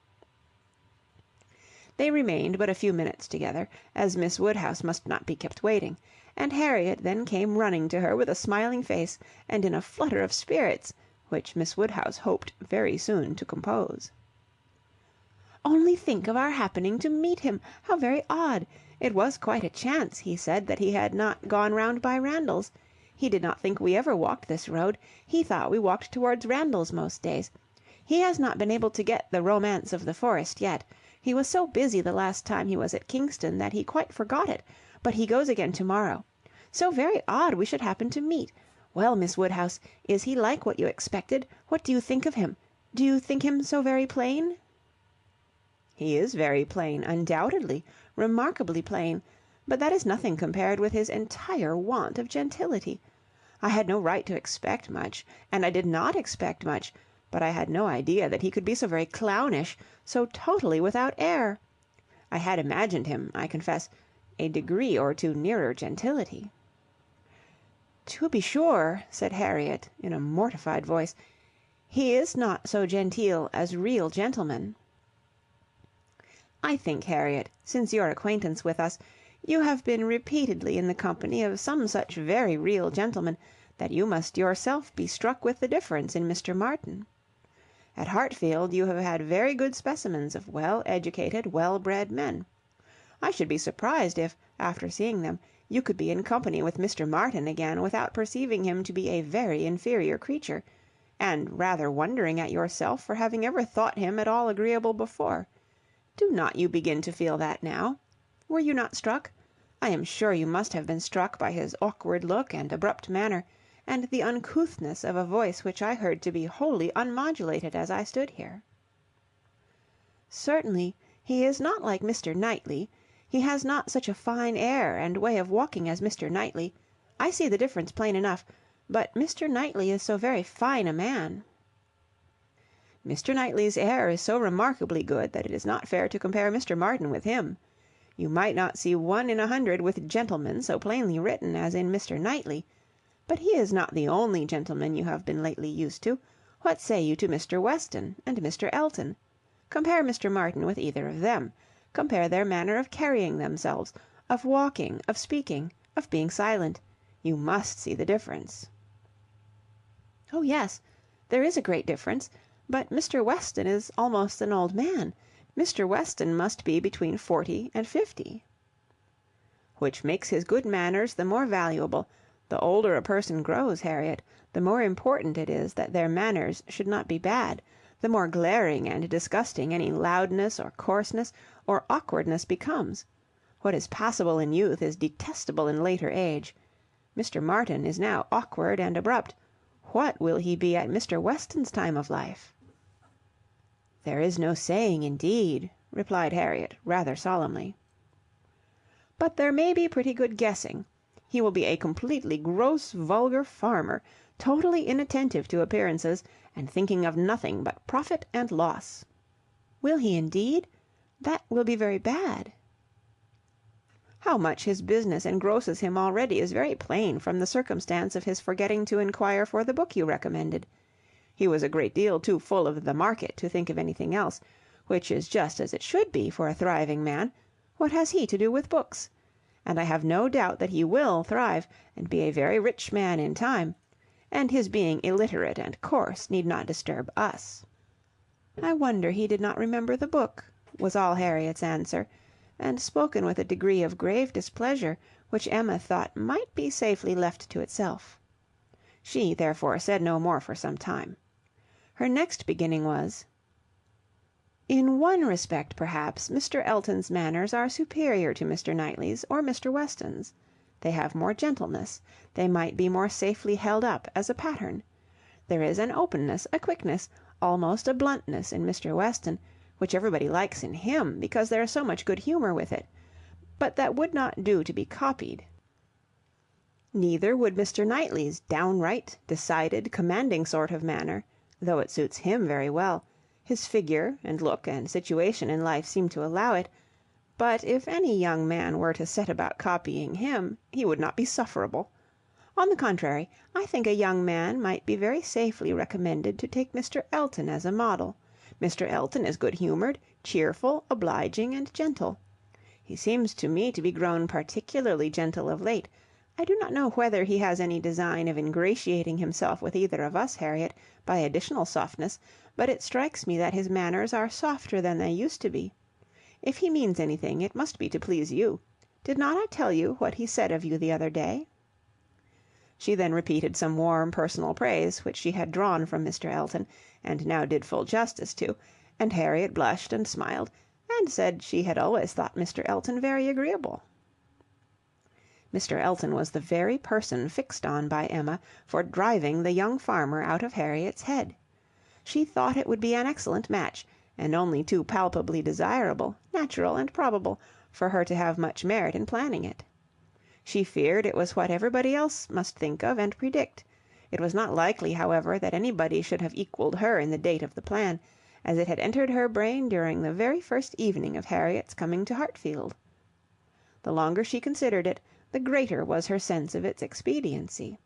They remained but a few minutes together, as Miss Woodhouse must not be kept waiting, and Harriet then came running to her with a smiling face and in a flutter of spirits, which Miss Woodhouse hoped very soon to compose. "Only think of our happening to meet him! How very odd! It was quite a chance, he said, that he had not gone round by Randalls. He did not think we ever walked this road. He thought we walked towards Randalls most days. He has not been able to get the Romance of the Forest yet. He was so busy the last time he was at Kingston that he quite forgot it, but he goes again to-morrow. So very odd we should happen to meet. Well, Miss Woodhouse, is he like what you expected? What do you think of him? Do you think him so very plain?" "He is very plain, undoubtedly, remarkably plain, but that is nothing compared with his entire want of gentility. I had no right to expect much, and I did not expect much, but I had no idea that he could be so very clownish, so totally without air. I had imagined him, I confess, a degree or two nearer gentility." "To be sure," said Harriet, in a mortified voice, "he is not so genteel as real gentlemen." "I think, Harriet, since your acquaintance with us, you have been repeatedly in the company of some such very real gentlemen, that you must yourself be struck with the difference in Mr. Martin. At Hartfield you have had very good specimens of well-educated, well-bred men. I should be surprised if, after seeing them, you could be in company with Mr. Martin again without perceiving him to be a very inferior creature, and rather wondering at yourself for having ever thought him at all agreeable before. Do not you begin to feel that now? Were you not struck? I am sure you must have been struck by his awkward look and abrupt manner, and the uncouthness of a voice which I heard to be wholly unmodulated as I stood here." "Certainly, he is not like Mr. Knightley. He has not such a fine air and way of walking as Mr. Knightley. I see the difference plain enough, but Mr. Knightley is so very fine a man." "Mr. Knightley's air is so remarkably good that it is not fair to compare Mr. Martin with him. You might not see 1 in 100 with gentlemen so plainly written as in Mr. Knightley. But he is not the only gentleman you have been lately used to. What say you to Mr. Weston and Mr. Elton? Compare Mr. Martin with either of them. Compare their manner of carrying themselves, of walking, of speaking, of being silent. You must see the difference." "Oh yes, there is a great difference. But Mr. Weston is almost an old man. Mr. Weston must be between 40 and 50. "Which makes his good manners the more valuable. The older a person grows, Harriet, the more important it is that their manners should not be bad, the more glaring and disgusting any loudness or coarseness or awkwardness becomes. What is passable in youth is detestable in later age. Mr. Martin is now awkward and abrupt. What will he be at Mr. Weston's time of life?" "There is no saying, indeed," replied Harriet, rather solemnly. "But there may be pretty good guessing. He will be a completely gross, vulgar farmer, totally inattentive to appearances, and thinking of nothing but profit and loss." "Will he indeed? That will be very bad." "How much his business engrosses him already is very plain from the circumstance of his forgetting to inquire for the book you recommended. He was a great deal too full of the market to think of anything else, which is just as it should be for a thriving man. What has he to do with books? And I have no doubt that he will thrive, and be a very rich man in time, and his being illiterate and coarse need not disturb us." "I wonder he did not remember the book," was all Harriet's answer, and spoken with a degree of grave displeasure which Emma thought might be safely left to itself. She, therefore, said no more for some time. Her next beginning was, "In one respect, perhaps, Mr. Elton's manners are superior to Mr. Knightley's or Mr. Weston's. They have more gentleness. They might be more safely held up as a pattern. There is an openness, a quickness, almost a bluntness in Mr. Weston, which everybody likes in him, because there is so much good humour with it, but that would not do to be copied. Neither would Mr. Knightley's downright, decided, commanding sort of manner, though it suits him very well. His figure, and look, and situation in life seem to allow it. But if any young man were to set about copying him, he would not be sufferable. On the contrary, I think a young man might be very safely recommended to take Mr. Elton as a model. Mr. Elton is good-humoured, cheerful, obliging, and gentle. He seems to me to be grown particularly gentle of late. I do not know whether he has any design of ingratiating himself with either of us, Harriet, by additional softness, but it strikes me that his manners are softer than they used to be. If he means anything, it must be to please you. Did not I tell you what he said of you the other day?" She then repeated some warm personal praise which she had drawn from Mr. Elton, and now did full justice to, and Harriet blushed and smiled, and said she had always thought Mr. Elton very agreeable. Mr. Elton was the very person fixed on by Emma for driving the young farmer out of Harriet's head. She thought it would be an excellent match, and only too palpably desirable, natural and probable, for her to have much merit in planning it. She feared it was what everybody else must think of and predict. It was not likely, however, that anybody should have equalled her in the date of the plan, as it had entered her brain during the very first evening of Harriet's coming to Hartfield. The longer she considered it, the greater was her sense of its expediency.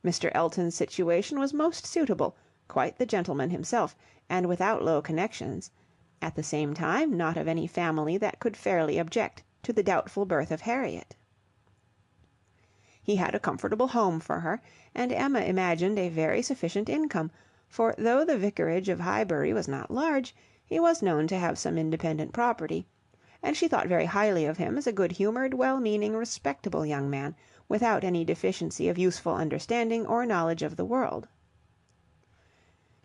Mr. Elton's situation was most suitable, quite the gentleman himself, and without low connections, at the same time not of any family that could fairly object to the doubtful birth of Harriet. He had a comfortable home for her, and Emma imagined a very sufficient income, for though the vicarage of Highbury was not large, he was known to have some independent property, and she thought very highly of him as a good-humoured, well-meaning, respectable young man, without any deficiency of useful understanding or knowledge of the world.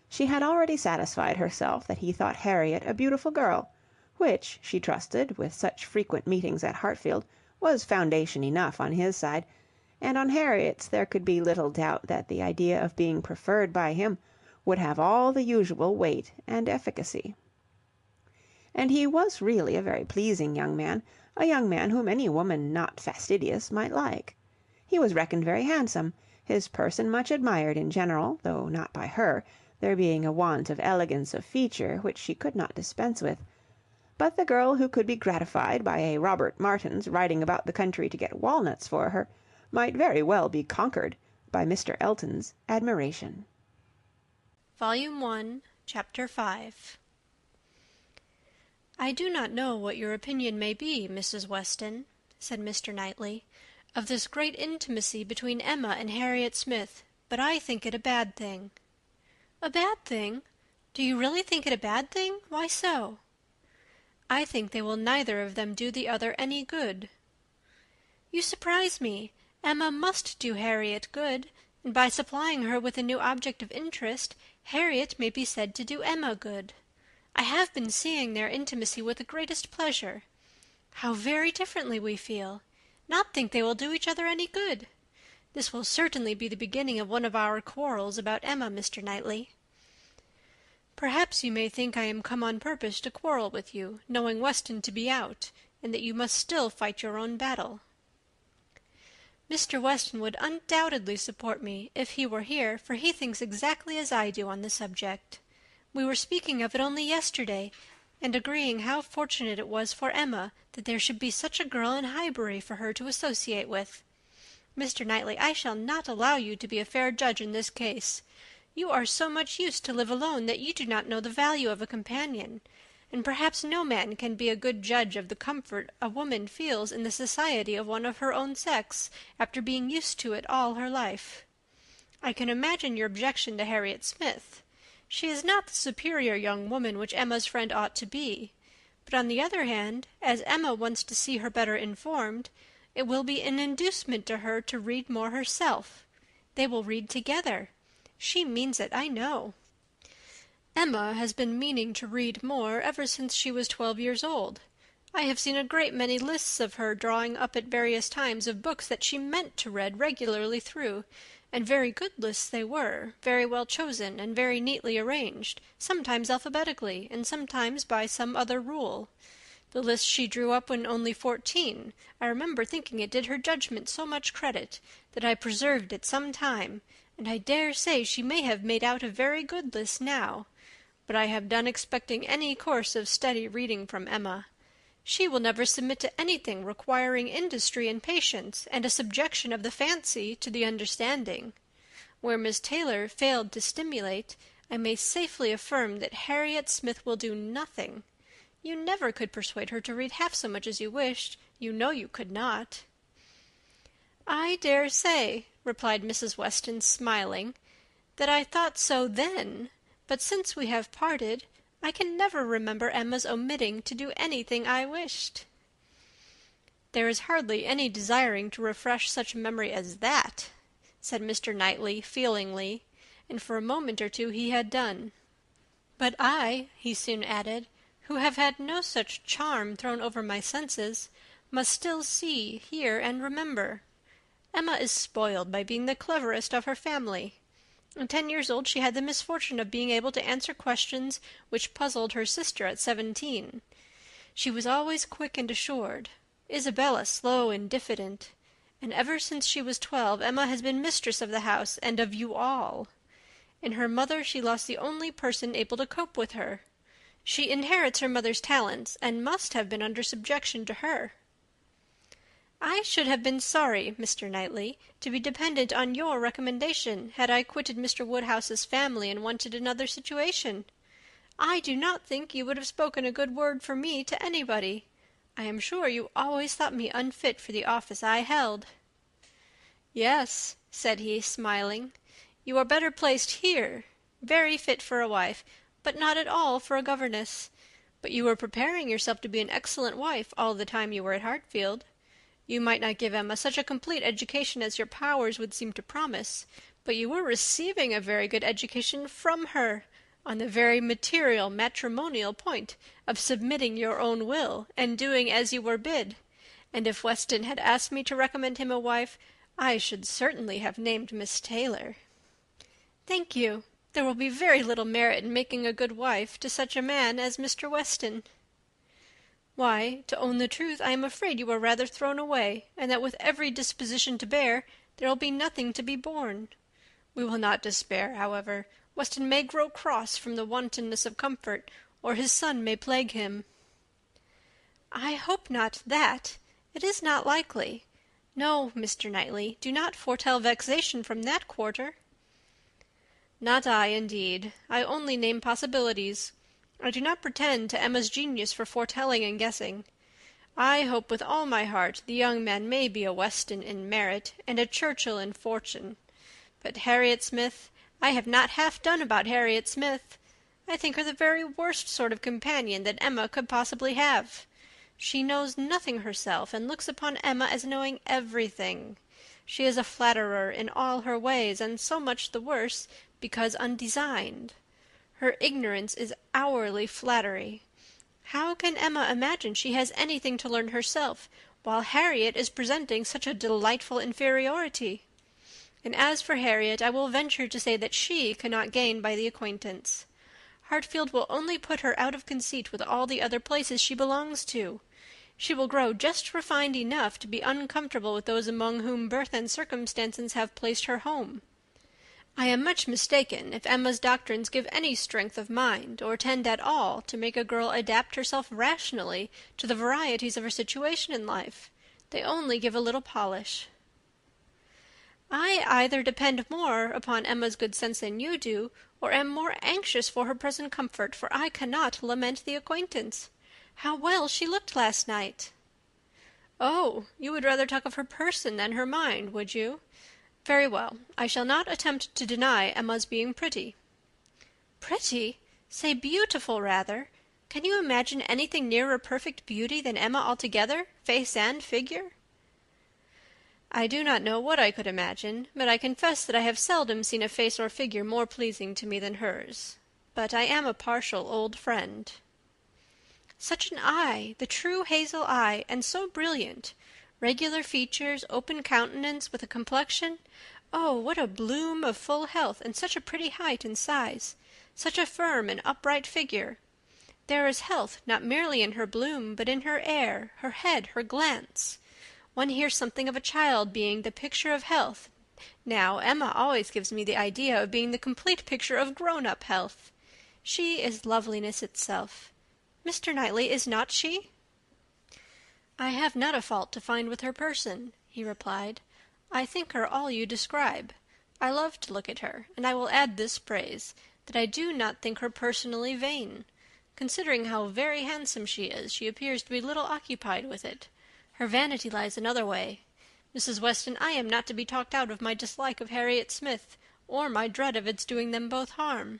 She had already satisfied herself that he thought Harriet a beautiful girl, which, she trusted, with such frequent meetings at Hartfield, was foundation enough on his side, and on Harriet's there could be little doubt that the idea of being preferred by him would have all the usual weight and efficacy. And he was really a very pleasing young man, a young man whom any woman not fastidious might like. He was reckoned very handsome, his person much admired in general, though not by her, there being a want of elegance of feature which she could not dispense with, but the girl who could be gratified by a Robert Martin's riding about the country to get walnuts for her, might very well be conquered by Mr. Elton's admiration. Volume 1, Chapter 5. "I do not know what your opinion may be, Mrs. Weston," said Mr. Knightley, "of this great intimacy between Emma and Harriet Smith, but I think it a bad thing." "A bad thing? Do you really think it a bad thing? Why so?" "I think they will neither of them do the other any good." "You surprise me. Emma must do Harriet good, and by supplying her with a new object of interest, Harriet may be said to do Emma good. I have been seeing their intimacy with the greatest pleasure. How very differently we feel! Not think they will do each other any good! This will certainly be the beginning of one of our quarrels about Emma, Mr. Knightley." "Perhaps you may think I am come on purpose to quarrel with you, knowing Weston to be out, and that you must still fight your own battle." "Mr. Weston would undoubtedly support me, if he were here, for he thinks exactly as I do on the subject. We were speaking of it only yesterday, and agreeing how fortunate it was for Emma that there should be such a girl in Highbury for her to associate with. Mr. Knightley, I shall not allow you to be a fair judge in this case. You are so much used to live alone that you do not know the value of a companion, and perhaps no man can be a good judge of the comfort a woman feels in the society of one of her own sex, after being used to it all her life. I can imagine your objection to Harriet Smith. She is not the superior young woman which Emma's friend ought to be. But on the other hand, as Emma wants to see her better informed, it will be an inducement to her to read more herself. They will read together. She means it, I know. Emma has been meaning to read more ever since she was 12 years old. I have seen a great many lists of her drawing up at various times of books that she meant to read regularly through, and very good lists they were, very well chosen, and very neatly arranged, sometimes alphabetically, and sometimes by some other rule. The list she drew up when only 14, I remember thinking it did her judgment so much credit, that I preserved it some time, and I dare say she may have made out a very good list now. But I have done expecting any course of steady reading from Emma. She will never submit to anything requiring industry and patience, and a subjection of the fancy to the understanding. Where Miss Taylor failed to stimulate, I may safely affirm that Harriet Smith will do nothing. You never could persuade her to read half so much as you wished. You know you could not." "I dare say," replied Mrs. Weston, smiling, "that I thought so then, but since we have parted, I can never remember Emma's omitting to do anything I wished." "There is hardly any desiring to refresh such a memory as that," said Mr. Knightley, feelingly, and for a moment or two he had done. "But I," he soon added, "who have had no such charm thrown over my senses, must still see, hear, and remember. Emma is spoiled by being the cleverest of her family. At 10 years old she had the misfortune of being able to answer questions which puzzled her sister at 17. She was always quick and assured, Isabella slow and diffident, and ever since she was 12 Emma has been mistress of the house and of you all. In her mother she lost the only person able to cope with her. She inherits her mother's talents, and must have been under subjection to her. I should have been sorry, Mr. Knightley, to be dependent on your recommendation, had I quitted Mr. Woodhouse's family and wanted another situation. I do not think you would have spoken a good word for me to anybody. I am sure you always thought me unfit for the office I held." "Yes," said he, smiling, "you are better placed here, very fit for a wife, but not at all for a governess. But you were preparing yourself to be an excellent wife all the time you were at Hartfield. You might not give Emma such a complete education as your powers would seem to promise, but you were receiving a very good education from her, on the very material matrimonial point of submitting your own will, and doing as you were bid. And if Weston had asked me to recommend him a wife, I should certainly have named Miss Taylor." "Thank you. There will be very little merit in making a good wife to such a man as Mr. Weston." "Why, to own the truth, I am afraid you are rather thrown away, and that with every disposition to bear, there will be nothing to be borne. We will not despair, however. Weston may grow cross from the wantonness of comfort, or his son may plague him." "I hope not that. It is not likely. No, Mr. Knightley, do not foretell vexation from that quarter." "Not I, indeed. I only name possibilities. I do not pretend to Emma's genius for foretelling and guessing. I hope with all my heart the young man may be a Weston in merit, and a Churchill in fortune. But Harriet Smith, I have not half done about Harriet Smith. I think her the very worst sort of companion that Emma could possibly have. She knows nothing herself, and looks upon Emma as knowing everything. She is a flatterer in all her ways, and so much the worse because undesigned. Her ignorance is hourly flattery. How can Emma imagine she has anything to learn herself, while Harriet is presenting such a delightful inferiority? And as for Harriet, I will venture to say that she cannot gain by the acquaintance. Hartfield will only put her out of conceit with all the other places she belongs to. She will grow just refined enough to be uncomfortable with those among whom birth and circumstances have placed her home. I am much mistaken if Emma's doctrines give any strength of mind, or tend at all to make a girl adapt herself rationally to the varieties of her situation in life. They only give a little polish." "I either depend more upon Emma's good sense than you do, or am more anxious for her present comfort, for I cannot lament the acquaintance. How well she looked last night!" "Oh, you would rather talk of her person than her mind, would you? Very well, I shall not attempt to deny Emma's being pretty." "Pretty? Say beautiful, rather. Can you imagine anything nearer perfect beauty than Emma altogether, face and figure?" "I do not know what I could imagine, but I confess that I have seldom seen a face or figure more pleasing to me than hers. But I am a partial old friend." "Such an eye, the true hazel eye, and so brilliant. Regular features, open countenance, with a complexion. Oh, what a bloom of full health, and such a pretty height and size! Such a firm and upright figure! There is health not merely in her bloom, but in her air, her head, her glance. One hears something of a child being the picture of health. Now, Emma always gives me the idea of being the complete picture of grown-up health. She is loveliness itself. Mr. Knightley, is not she?" "I have not a fault to find with her person," he replied. "I think her all you describe. I love to look at her, and I will add this praise, that I do not think her personally vain. Considering how very handsome she is, she appears to be little occupied with it. Her vanity lies another way. Mrs. Weston, I am not to be talked out of my dislike of Harriet Smith, or my dread of its doing them both harm."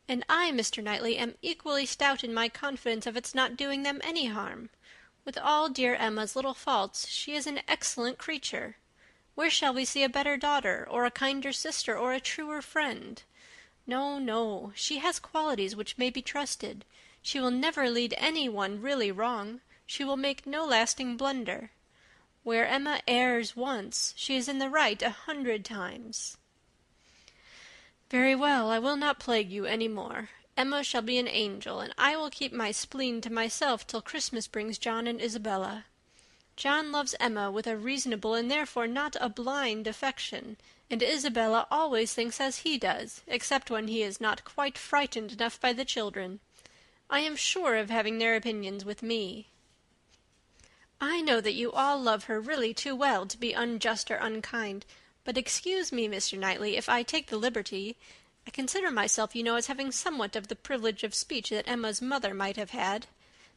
"And I, Mr. Knightley, am equally stout in my confidence of its not doing them any harm. With all dear Emma's little faults, she is an excellent creature. Where shall we see a better daughter, or a kinder sister, or a truer friend? No, no, she has qualities which may be trusted. She will never lead any one really wrong. She will make no lasting blunder. Where Emma errs once, she is in the right 100 times. Very well, I will not plague you any more. Emma shall be an angel, and I will keep my spleen to myself till Christmas brings John and Isabella. John loves Emma with a reasonable and therefore not a blind affection, and Isabella always thinks as he does, except when he is not quite frightened enough by the children. I am sure of having their opinions with me. I know that you all love her really too well to be unjust or unkind, but excuse me, Mr. Knightley, if I take the liberty. I consider myself, you know, as having somewhat of the privilege of speech that Emma's mother might have had.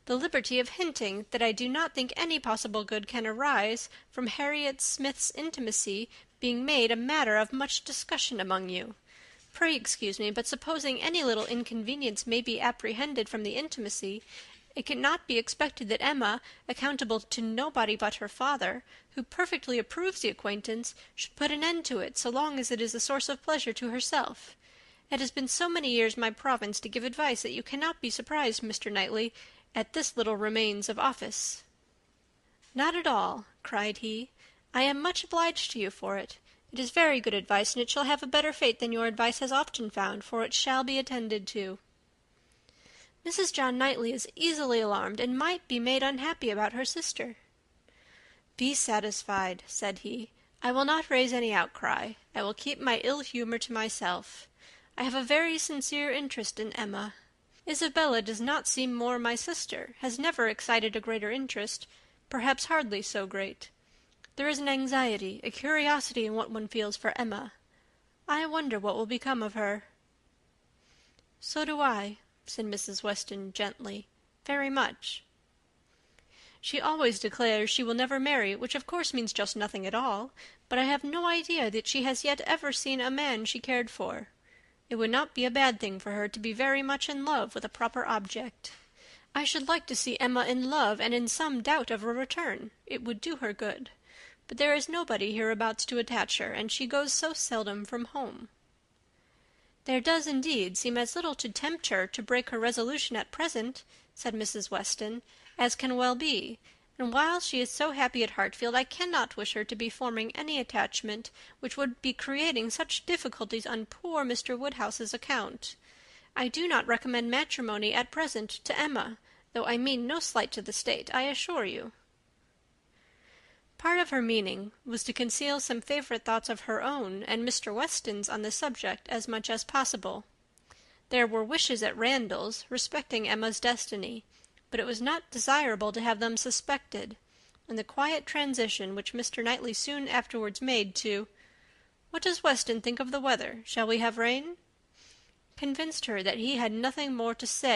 The liberty of hinting that I do not think any possible good can arise from Harriet Smith's intimacy being made a matter of much discussion among you. Pray excuse me, but supposing any little inconvenience may be apprehended from the intimacy, it cannot be expected that Emma, accountable to nobody but her father, who perfectly approves the acquaintance, should put an end to it so long as it is a source of pleasure to herself. It has been so many years my province to give advice that you cannot be surprised, Mr. Knightley, at this little remains of office." "Not at all," cried he. "I am much obliged to you for it. It is very good advice, and it shall have a better fate than your advice has often found, for it shall be attended to." "Mrs. John Knightley is easily alarmed, and might be made unhappy about her sister." "Be satisfied," said he. "I will not raise any outcry. I will keep my ill humour to myself. I have a very sincere interest in Emma. Isabella does not seem more my sister, has never excited a greater interest, perhaps hardly so great. There is an anxiety, a curiosity in what one feels for Emma. I wonder what will become of her." "So do I," said Mrs. Weston gently, "very much. She always declares she will never marry, which of course means just nothing at all, but I have no idea that she has yet ever seen a man she cared for. It would not be a bad thing for her to be very much in love with a proper object. I should like to see Emma in love and in some doubt of a return. It would do her good. But there is nobody hereabouts to attach her, and she goes so seldom from home." "There does indeed seem as little to tempt her to break her resolution at present," said Mrs. Weston, "as can well be, and while she is so happy at Hartfield, I cannot wish her to be forming any attachment which would be creating such difficulties on poor Mr. Woodhouse's account. I do not recommend matrimony at present to Emma, though I mean no slight to the state, I assure you." Part of her meaning was to conceal some favourite thoughts of her own and Mr. Weston's on the subject as much as possible. There were wishes at Randalls respecting Emma's destiny, but it was not desirable to have them suspected, and the quiet transition which Mr. Knightley soon afterwards made to "What does Weston think of the weather? Shall we have rain?" convinced her that he had nothing more to say